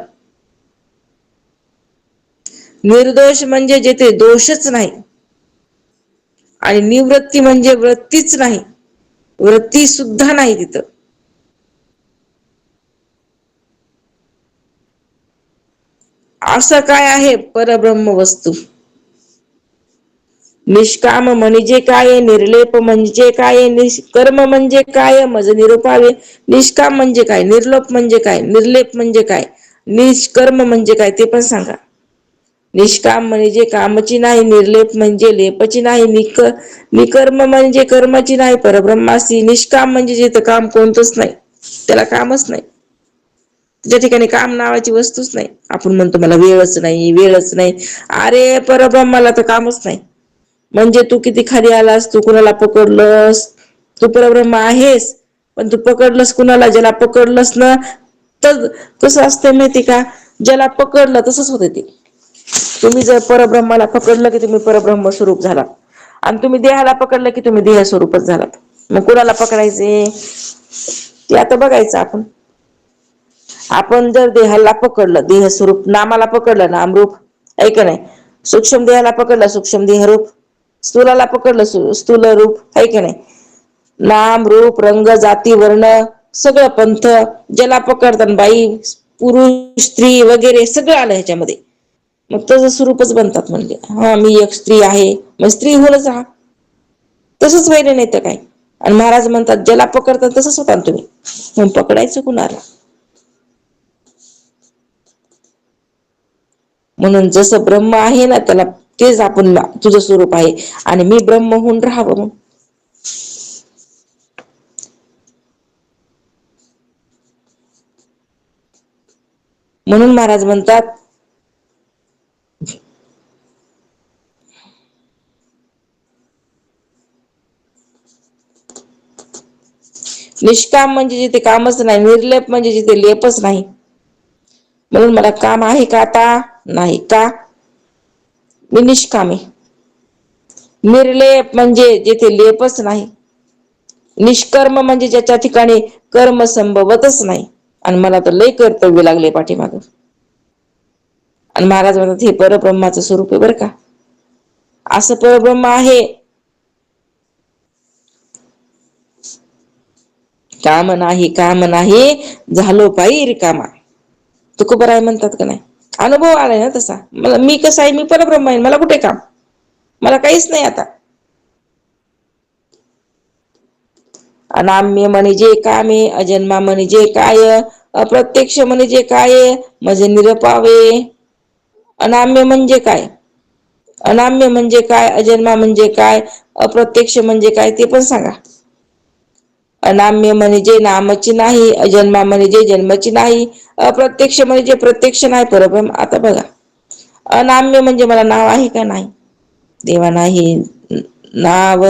निर्दोष म्हणजे जेथे दोषच नाही, आणि निवृत्ती म्हणजे वृत्तीच नाही, वृत्ती सुद्धा नाही तिथं. असं काय आहे परब्रह्म वस्तू. निष्काम म्हणजे काय, निर्लेप म्हणजे काय, निष्कर्म म्हणजे काय, मज निरुपावे. निष्काम म्हणजे काय, निर्लोप म्हणजे काय, निर्लेप म्हणजे काय, निष्कर्म म्हणजे काय, ते पण सांगा. निष्काम म्हणजे कामची नाही, निर्लेप म्हणजे लेपची नाही, निकर्म म्हणजे कर्माची नाही, परब्रह्मासी. निष्काम म्हणजे जिथं काम कोणतंच नाही, त्याला कामच नाही, ज्या ठिकाणी काम नावाची वस्तूच नाही. आपण म्हणतो मला वेळच नाही, वेळच नाही. अरे परब्रह्माला तर कामच नाही. म्हणजे तू किती खाली आलास, तू कुणाला पकडलंस, तू परब्रह्म आहेस, पण तू पकडलंस कुणाला? ज्याला पकडलंस ना, तर कसं असतं माहिती का, ज्याला पकडलं तसंच होते ते. तुम्ही जर परब्रह्माला पकडलं की तुम्ही परब्रह्म स्वरूप झाला, आणि तुम्ही देहाला पकडलं की तुम्ही देह स्वरूपच झालात. मग कुणाला पकडायचे ते आता बघायचं आपण. आपण जर देहाला पकडलं, देह स्वरूप, नामाला पकडलं नामरूप, ऐक नाही, सूक्ष्म देहाला पकडलं सूक्ष्म देह रूप, स्थूलाला पकडलं स्थूल रूप, आहे की नाही. नाम रूप रंग जाती वर्ण सगळं पंथ, ज्याला पकडतात बाई पुरुष स्त्री वगैरे सगळं आलं ह्याच्यामध्ये. मग तसं स्वरूपच बनतात. म्हणजे हा मी एक स्त्री आहे, मग स्त्री होणच. हा तसंच वैर नाही तर काय. आणि महाराज म्हणतात ज्याला पकडतात तसंच होता तुम्ही, मग पकडायचं कुणाला? म्हणून जसं ब्रह्म आहे ना, त्याला तेच आपण तुझं स्वरूप आहे, आणि मी ब्रह्म होऊन राहावं. म्हणून महाराज म्हणतात निष्काम म्हणजे जिथे कामच नाही, निर्लेप म्हणजे जिथे लेपच नाही. म्हणून मला काम आहे का आता? नाही. का? मी निष्कामी. निर्लेप म्हणजे जिथे लेपच नाही. निष्कर्म म्हणजे ज्याच्या ठिकाणी कर्म संभवतच नाही. आणि मला तर लय कर्तव्य लागले पाठीमाग. आणि महाराज म्हणतात हे परब्रह्माचं स्वरूप आहे बरं का. असं परब्रह्म आहे. काम नाही, काम नाही, झालो पायी रिकामा. तुकोबाराय म्हणतात का नाही. अनुभव आलाय ना तसा. मला मी कसं आहे, मी परब्रह्म आहे, मला कुठे काम, मला काहीच नाही आता. अनाम्य म्हणजे कामे, अजन्मा म्हणजे काय, अप्रत्यक्ष म्हणजे काय, म्हणजे निरपावे. अनाम्य म्हणजे काय, अनाम्य म्हणजे काय, अजन्मा म्हणजे काय, अप्रत्यक्ष म्हणजे काय, ते पण सांगा. अनाम्य म्हणजे नामची नाही, अजन्मा म्हणजे जन्मची नाही, अप्रत्यक्ष म्हणजे प्रत्यक्ष नाही परब्रह्म. आता बघा, अनाम्य म्हणजे मला नाव आहे का? नाही. देवा नाही नाव,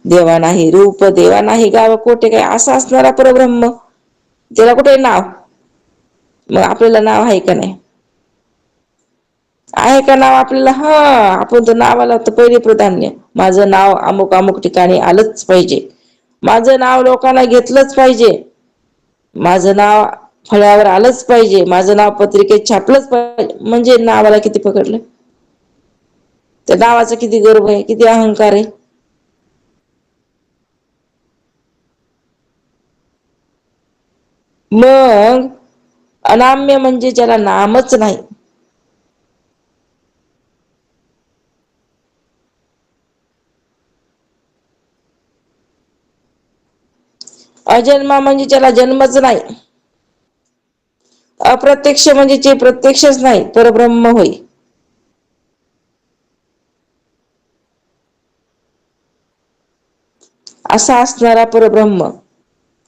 देवा नाही रूप, देवा नाही गाव कोठे काय, असा असणारा परब्रह्म, त्याला कुठे नाव? मग आपल्याला नाव आहे का? नाही. आहे का नाव आपल्याला? हा, आपण तर नावाला तर पहिले प्राधान्य. माझं नाव अमुक अमुक ठिकाणी आलंच पाहिजे, माझं नाव लोकांना घेतलंच पाहिजे, माझं नाव फळ्यावर आलंच पाहिजे, माझं नाव पत्रिकेत छापलंच पाहिजे. म्हणजे नावाला किती पकडलं, त्या नावाचा किती गर्व आहे, किती अहंकार आहे. मग अनाम्य म्हणजे ज्याला नामच नाही. अजन्मा म्हणजे ज्याला जन्मच नाही. अप्रत्यक्ष म्हणजे जे प्रत्यक्षच नाही, परब्रह्म होय. असा असणारा परब्रह्म,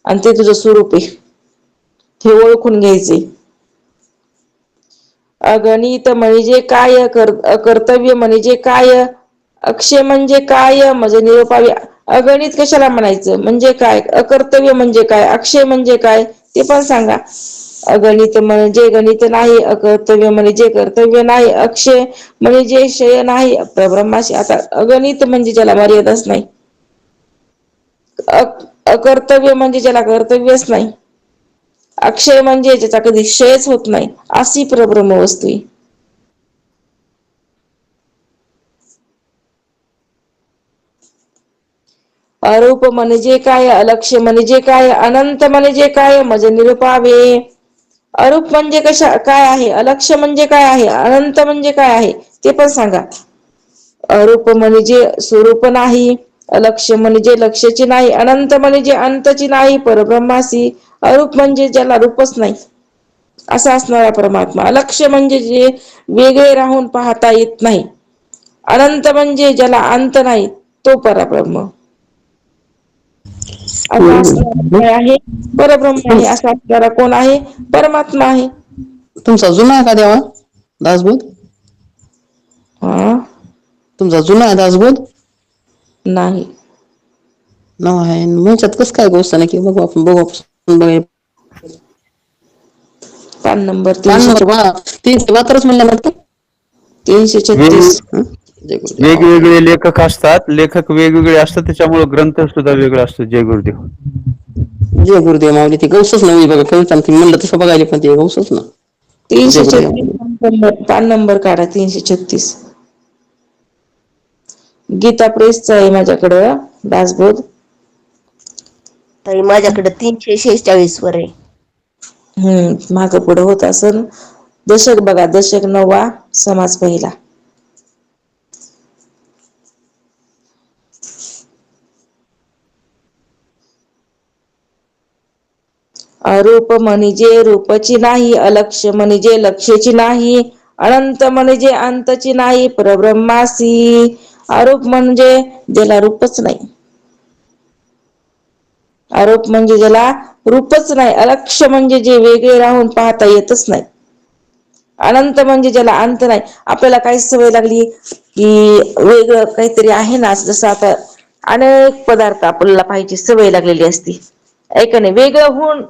आणि ते तुझं स्वरूप आहे, हे ओळखून घ्यायचे. अगणित म्हणजे काय, अकर्तव्य म्हणजे काय, अक्षय म्हणजे काय, म्हणजे निरुपावी. अगणित कशाला म्हणायचं, म्हणजे काय, अकर्तव्य म्हणजे काय, अक्षय म्हणजे काय, ते पण सांगा. अगणित म्हणजे गणित नाही, अकर्तव्य म्हणजे कर्तव्य नाही, अक्षय म्हणजे क्षय नाही परब्रह्माशी. आता अगणित म्हणजे ज्याला मर्यादाच नाही, अकर्तव्य म्हणजे ज्याला कर्तव्यच नाही, अक्षय म्हणजे ज्याचा कधी क्षयच होत नाही, अशी परब्रह्म वस्तू आहे. अरूप म्हणजे काय, अलक्ष्य म्हणजे काय, अनंत म्हणजे काय, म्हणजे निरुपावे. अरूप म्हणजे काय आहे, अलक्ष्य म्हणजे काय आहे, अनंत म्हणजे काय आहे, ते पण सांगा. अरूप म्हणजे स्वरूप नाही, अलक्ष्य म्हणजे लक्ष्याची नाही, अनंत म्हणजे अंतची नाही परब्रह्मासी. अरूप म्हणजे ज्याला रूपच नाही, असा असणारा परमात्मा. अलक्ष्य म्हणजे जे वेगळे राहून पाहता येत नाही. अनंत म्हणजे ज्याला अंत नाही, तो परब्रह्म. असा असणारा हम्म. काय आहे? परब्रह्म आहे. असा असणारा कोण आहे? परमात्मा आहे. तुमचा जुना आहे का देवा दासबोध? हा. तुमचा जुना आहे दासबोध? नाही. नाही म्हणच्यात कसं काय गोष्ट नाही की बघू आपण बघू आपण. पान नंबर पान तीनशे नंबर 372 म्हणल्या नंतर 336. वेगवेगळे लेखक असतात, लेखक वेगवेगळे असतात, त्याच्यामुळे ग्रंथ सुद्धा वेगळा असतो. जय गुरुदेव. जय गुरुदेव माऊली. ते गौसच नव्हे बघा कविता म्हणलं तसं बघायला पण ते गौसच ना. जय गुरुदेव 336 माऊली. पान नंबर काढा. 336. गीता प्रेसचा आहे माझ्याकडं दासबोध. ताई माझ्याकडे 346 वर आहे. मागं पुढं होत असन. दशक बघा, दशक 9वा, समास पहिला. अरूप म्हणजे रूपची नाही, अलक्ष्य म्हणजे लक्ष्याची नाही, अनंत म्हणजे अंतची नाही, परब्रह्मासी. अरूप म्हणजे ज्याला रूपच नाही. अरूप म्हणजे ज्याला रूपच नाही. अलक्ष्य म्हणजे जे वेगळे राहून पाहता येतच नाही. अनंत म्हणजे ज्याला अंत नाही. आपल्याला काही सवय लागली की वेगळं काहीतरी आहे ना, जसं आता अनेक पदार्थ आपल्याला पाहायची सवय लागलेली असती, आहे का नाही? वेगळं होऊन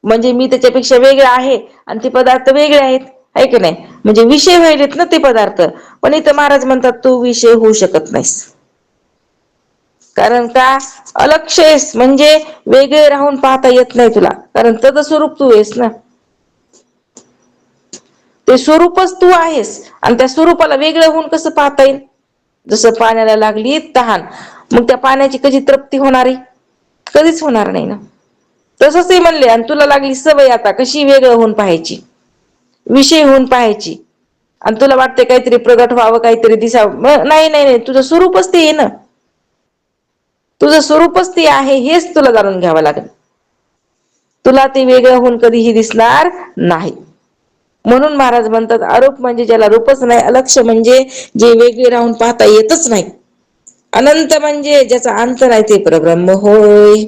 म्हणजे मी त्याच्यापेक्षा वेगळं आहे आणि ते पदार्थ वेगळे आहेत, आहे की नाही? म्हणजे विषय व्हायलेत ना ते पदार्थ. पण इथं महाराज म्हणतात तू विषय होऊ शकत नाहीस. कारण का? अलक्ष्य आहेस म्हणजे वेगळे राहून पाहता येत नाही तुला, कारण तद स्वरूप तू आहेस ना. ते स्वरूपच तू आहेस आणि त्या स्वरूपाला वेगळं होऊन कसं पाहता येईल? जसं पाण्याला लागली तहान, मग त्या पाण्याची कधी तृप्ती होणार आहे? कधीच होणार नाही ना. तसंच ते म्हणले, आणि तुला लागली सवय आता कशी वेगळं होऊन पाहायची, विषय होऊन पाहायची, आणि तुला वाटते काहीतरी प्रगट व्हावं, काहीतरी दिसावं. नाही नाही नाही, तुझं स्वरूपच ते आहे ना. तुझं स्वरूपच ते आहे, हेच तुला जाणून घ्यावं लागेल. तुला ते वेगळं होऊन कधीही दिसणार नाही. म्हणून महाराज म्हणतात अरूप म्हणजे ज्याला रूपच नाही, अलक्ष्य म्हणजे जे वेगळे राहून पाहता येतच नाही, अनंत म्हणजे ज्याचा अंत नाही, ते परब्रह्म होय.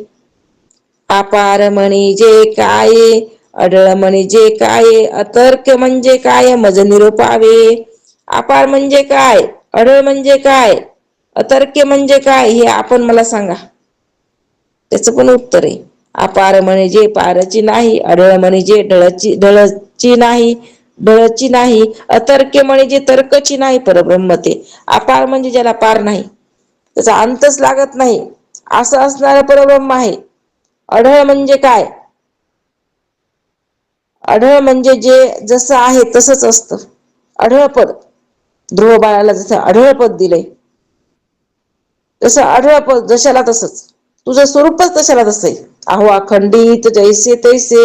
अपार म्हणजे काय? अढळ म्हणजे काय? अतर्क्य म्हणजे काय? मज निरुपावे. अपार म्हणजे काय? अढळ म्हणजे काय? अतर्क्य म्हणजे काय? हे आपण मला सांगा. त्याचं पण उत्तर आहे. अपार म्हणजे पारची नाही, अढळ म्हणजे ढळची नाही, ढळची नाही, अतर्क्य म्हणजे तर्कची नाही, परब्रह्म ते. अपार म्हणजे ज्याला पार नाही, त्याचा अंतच लागत नाही, असं असणारं परब्रह्म आहे. अढळ म्हणजे काय? अढळ म्हणजे जे जसं आहे तसंच असतं. अढळ पद, ध्रुव बाळाला जसं अढळ पद दिलंय, तसं अढळ पद जशाला तसंच. तुझं स्वरूपच तशाला तसं आहे. अहो अखंडित जैसे तैसे,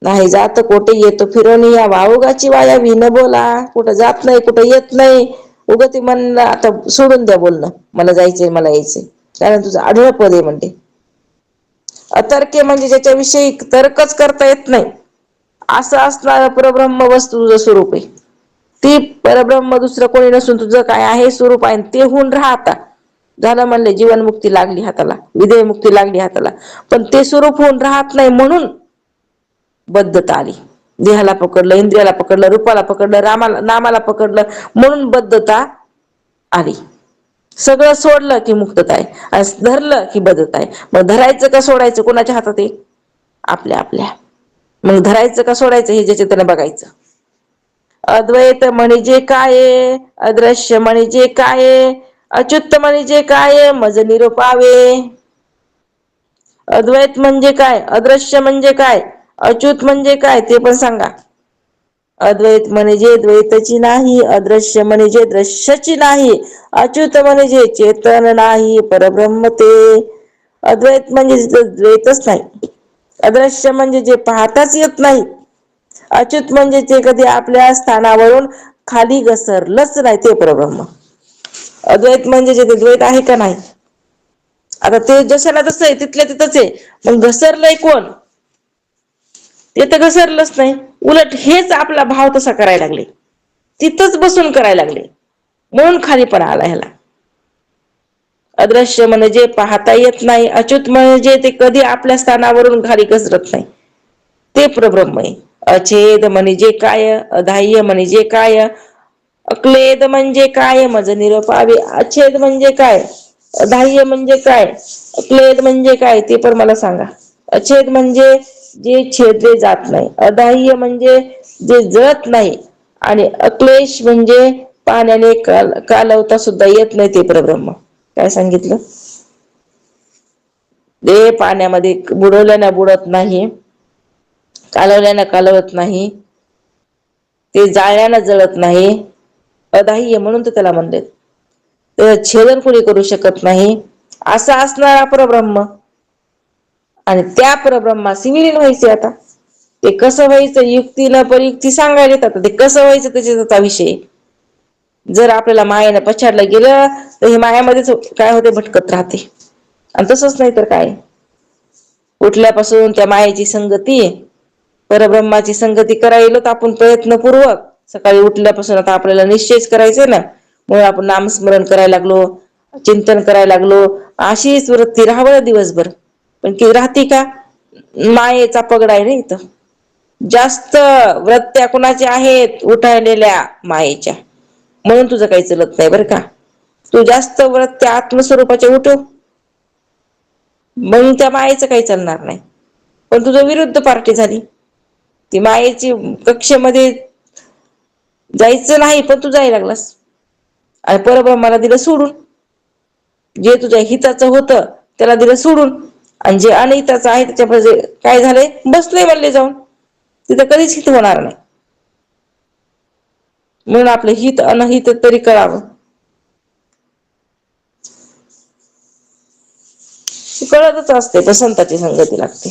नाही जात कोठे येतो फिरून या, वावगाची वाया विन बोला. कुठं जात नाही, कुठं येत नाही, उगं ती म्हणणं आता सोडून द्या बोलणं, मला जायचंय मला यायचंय, कारण तुझं आढळ पद आहे म्हणते. अतर्क्य म्हणजे ज्याच्याविषयी तर्कच करता येत नाही, असं असणारं परब्रह्म वस्तू तुझं स्वरूप आहे. ती परब्रह्म दुसरं कोणी नसून तुझं काय आहे? स्वरूप आहे. ते होऊन राहा आता. झालं म्हणले, जीवनमुक्ती लागली हाताला, विदेहमुक्ती लागली हाताला. पण ते स्वरूप होऊन राहत नाही म्हणून बद्धता आली. देहाला पकडलं, इंद्रियाला पकडलं, रूपाला पकडलं, नामाला पकडलं, म्हणून बद्धता आली. सगळं सोडलं की मुक्तता आहे, आणि धरलं की बद्धता आहे. मग धरायचं का सोडायचं कोणाच्या हातात आहे? आपल्या आपल्या. मग धरायचं का सोडायचं हे ज्याच्या त्यानं बघायचं. अद्वैत म्हणजे काय? अदृश्य म्हणजे काय? अच्युत म्हणजे काय? मज निरुपावे. अद्वैत म्हणजे काय? अदृश्य म्हणजे काय? अच्युत म्हणजे काय? ते पण सांगा. अद्वैत म्हणजे द्वैतची नाही, अदृश्य म्हणजे दृश्यची नाही, अच्युत म्हणजे चेतन नाही, परब्रह्म ते. अद्वैत म्हणजे द्वैतच नाही, अदृश्य म्हणजे जे पाहताच येत नाही, अच्युत म्हणजे ते कधी आपल्या स्थानावरून खाली घसरलंच नाही, ते परब्रह्म. अद्वैत म्हणजे जे द्वैत आहे का नाही, आता ते जशाला तसं आहे, तिथल्या तिथंच आहे. मग घसरलंय कोण? ते तर घसरलंच नाही, उलट हेच आपला भाव तसा करायला लागले, तिथंच बसून करायला लागले, म्हणून खालीपणा आला ह्याला. अदृश्य म्हणजे पाहता येत नाही, अच्युत म्हणजे ते कधी आपल्या स्थानावरून खाली घसरत नाही, ते परब्रह्म आहे. अछेद म्हणजे काय, अधाह्य म्हणजे काय, अक्लेद म्हणजे काय, मज निरपावे. अछेद म्हणजे काय, अधाह्य म्हणजे काय, अक्लेद म्हणजे काय, ते पण मला सांगा. अछेद म्हणजे जे छेदले जात नाही, अधाह्य म्हणजे जे जळत नाही, आणि अक्लेश म्हणजे पाण्याने कालवता सुद्धा येत नाही, ते परब्रह्म. काय सांगितलं? ते पाण्यामध्ये बुडवल्याने बुडत नाही, कालवल्याने कालवत नाही, ते जाळल्याने जळत नाही, अधाह्य म्हणून तर त्याला म्हणले. तर छेदन कोणी करू शकत नाही, असा असणारा परब्रह्म. आणि त्या परब्रह्माशी विलीन व्हायचे. आता ते कसं व्हायचं, युक्तीनं परयुक्ती सांगायला येतात, ते कसं व्हायचं त्याचा विषय. जर आपल्याला मायेनं पछाडलं गेलं तर हे मायामध्येच काय होते, भटकत राहते. आणि तसंच नाही तर काय, उठल्यापासून त्या मायेची संगती, परब्रह्माची संगती करायला तर आपण प्रयत्नपूर्वक सकाळी उठल्यापासून आता आपल्याला निश्चयच करायचंय ना, म्हणून आपण नामस्मरण करायला लागलो, चिंतन करायला लागलो, अशीच वृत्ती राहावं दिवसभर. पण ती राहते का? मायेचा पगडा आहे ना इथं. जास्त वृत्त्या कुणाच्या आहेत? उठायलेल्या मायेच्या, म्हणून तुझं काही चलत नाही बरं का. तू जास्त वृत्त्या आत्मस्वरूपाच्या उठव, मग त्या मायेचं काही चालणार नाही. पण तुझं विरुद्ध पार्टी झाली, ती मायेची कक्षेमध्ये जायचं नाही, पण तू जायला लागलास, आणि परब्रह्माला दिलं सोडून. जे तुझ्या हिताचं होतं त्याला दिलं सोडून, आणि जे अनहिताचं आहे त्याच्यामध्ये काय झालंय, बसलंय म्हणले जाऊन. तिथं कधीच हित होणार नाही. म्हणून आपलं हित अनहित तरी कळावं. कळतच असते, तर संताची संगती लागते.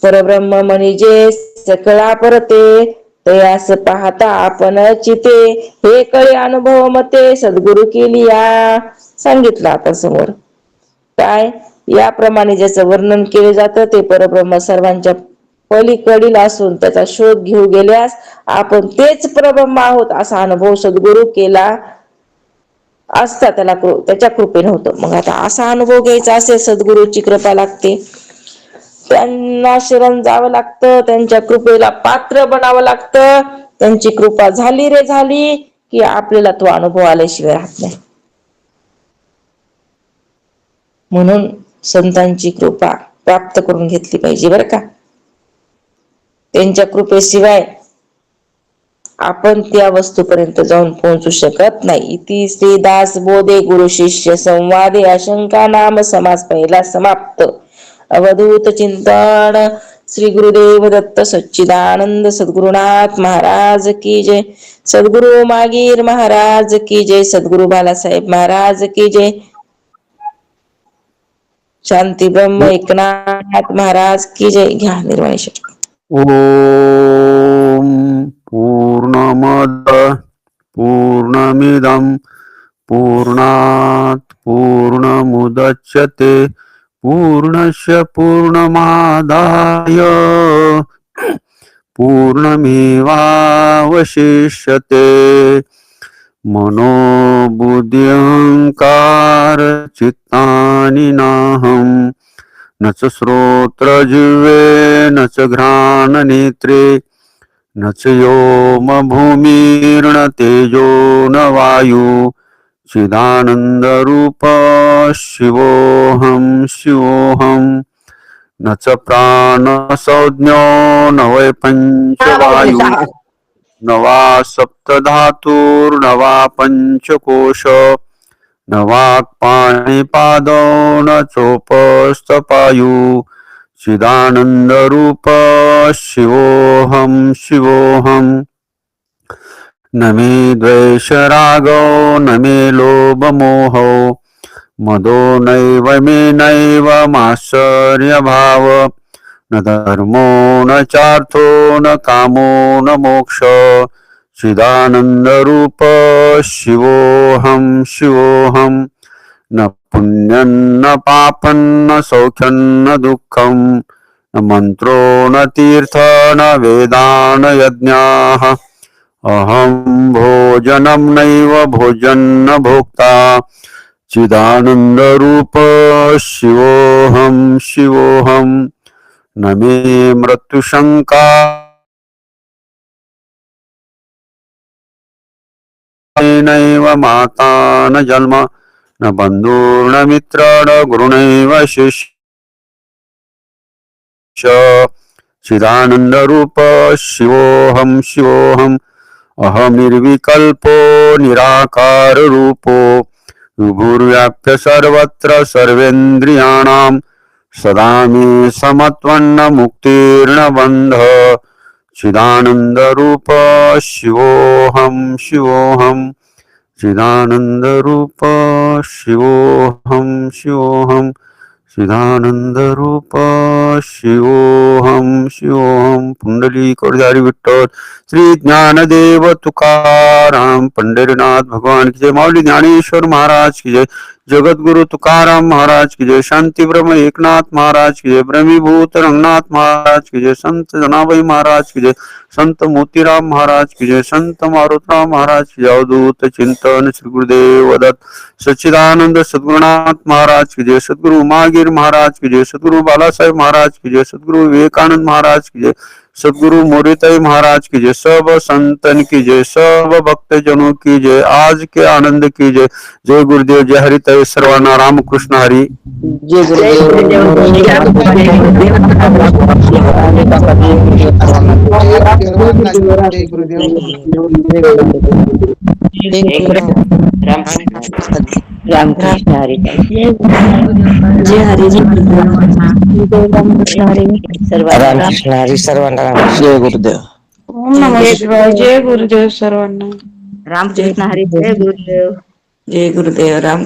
परब्रह्म म्हणजे सकळा परते, तयास पाहता आपण चिते, हे कळे अनुभव मते, सद्गुरु केलिया. सांगितलं आता समोर. काय याप्रमाणे ज्याचं वर्णन केले जातं, ते परब्रह्म सर्वांच्या पलीकडील असून त्याचा शोध घेऊ गेल्यास आपण तेच परब्रह्म आहोत असा अनुभव सद्गुरु केला असता त्याच्या कृपेने होतो. मग आता असा अनुभव घ्यायचा असेल, सद्गुरूची कृपा लागते, त्यांना शरण जावं लागतं, त्यांच्या कृपेला पात्र बनावं लागतं. त्यांची कृपा झाली रे झाली की आपल्याला तो अनुभव आल्याशिवाय राहत नाही. म्हणून संतांची कृपा प्राप्त करून घेतली पाहिजे बरं का. त्यांच्या कृपेशिवाय आपण त्या वस्तूपर्यंत जाऊन पोहोचू शकत नाही. इति श्री दास बोधे गुरु शिष्य संवादे अशंका नाम समास पहिला समाप्त. अवधूत चिंतन श्री गुरुदेव दत्त सच्चिदानंद सद्गुरुनाथ महाराज की जय. सद्गुरु मागीर महाराज की जय. सद्गुरु बालासाहेब महाराज की जय. शांती ब्रह्म एकनाथ महाराज की जय. घ्या निर्वाणी शतक. ओम पूर्णमद पूर्णमिदं पूर्णात् पूर्णमुदच्यते पूर्णस्य पूर्णमादाय पूर्णमेवावशिष्यते. मनोबुद्ध्यंकार चित्तानि नाहं न च श्रोत्रजिह्वे न च घ्राणनेत्रे न च व्योमभूमिर्न तेजो न वायु चिदानन्दरूप शिवोऽहं शिवोऽहं. न च प्राणसंज्ञो न वै पञ्चवायु न वा सप्तधातुर्न वा पञ्चकोश न वाक्पाणिपादो न चोपस्थपायु चिदानन्दरूप शिवोऽहं शिवोऽहं. न मे द्वेषरागो न मे लोभमोहो मदो नैव मे नैव मात्सर्यभाव न धर्मो न चार्थो न कामो न मोक्ष चिदानन्दरूप शिवोऽहं शिवोऽहं. न पुण्यं न पापं न सौख्यं न दुःखं न मंत्रो न तीर्थ न वेदा न यज्ञाः अहं भोजनं नैव भोजन भोक्ता चिदानन्दरूप शिवोऽहं शिवोऽहं न मे मृत्युशङ्का नैव माता न जन्म न बन्धुर्न मित्र न गुरुणैव शिष्य चिदानन्दरूप शिवोऽहं शिवोऽहम् अहमिर्विकल्पो निराकाररूपो विभुर्व्याप्य सर्वत्र सर्वेन्द्रियाणां सदा मे समत्वन्न मुक्तिर्न बन्ध चिदानन्दरूप शिवोऽहं शिवोऽहं चिदानन्दरूप शिवोऽहं शिवोऽहं चिदानन्दरूप शिवोऽहं शिवोऽहं पुंडलिक हरी विठ्ठल श्री ज्ञानदेव तुकाराम पंढरीनाथ भगवान की जय। माऊली ज्ञानेश्वर महाराज की जय। जगद्गुरु तुकाराम महाराज की जय। शांति ब्रह्म एकनाथ महाराज की जय। ब्रह्मीभूत रंगनाथ महाराज की जय। संत जनाबाई महाराज की जय। संत मोतीराम महाराज की जय। संत मारुतराम महाराज की जय। अवधूत चिंतन श्री गुरुदेव दत्त सच्चिदानंद सद्गुरुनाथ महाराज की जय। सद्गुरु उमागिर महाराज की जय। सद्गुरु बालासाहेब महाराज की जय। सद्गुरु विवेकानंद महाराज की जय। सद्गुरु मोरेताई महाराज की जय। सब संतन की जय। सब भक्त जनों की जय। आज के आनंद की जय। जय गुरुदेव जय हरिताई सर्वांना रामकृष्ण हरी। जय रामकृष्ण हरी जय हरी रामकृष्ण हरी सर्वांना जय गुरुदेव. ओम नमः शिवाय. जय गुरुदेव सर्वांना. रामकृष्ण हरी जय गुरुदेव. जय गुरुदेव. राम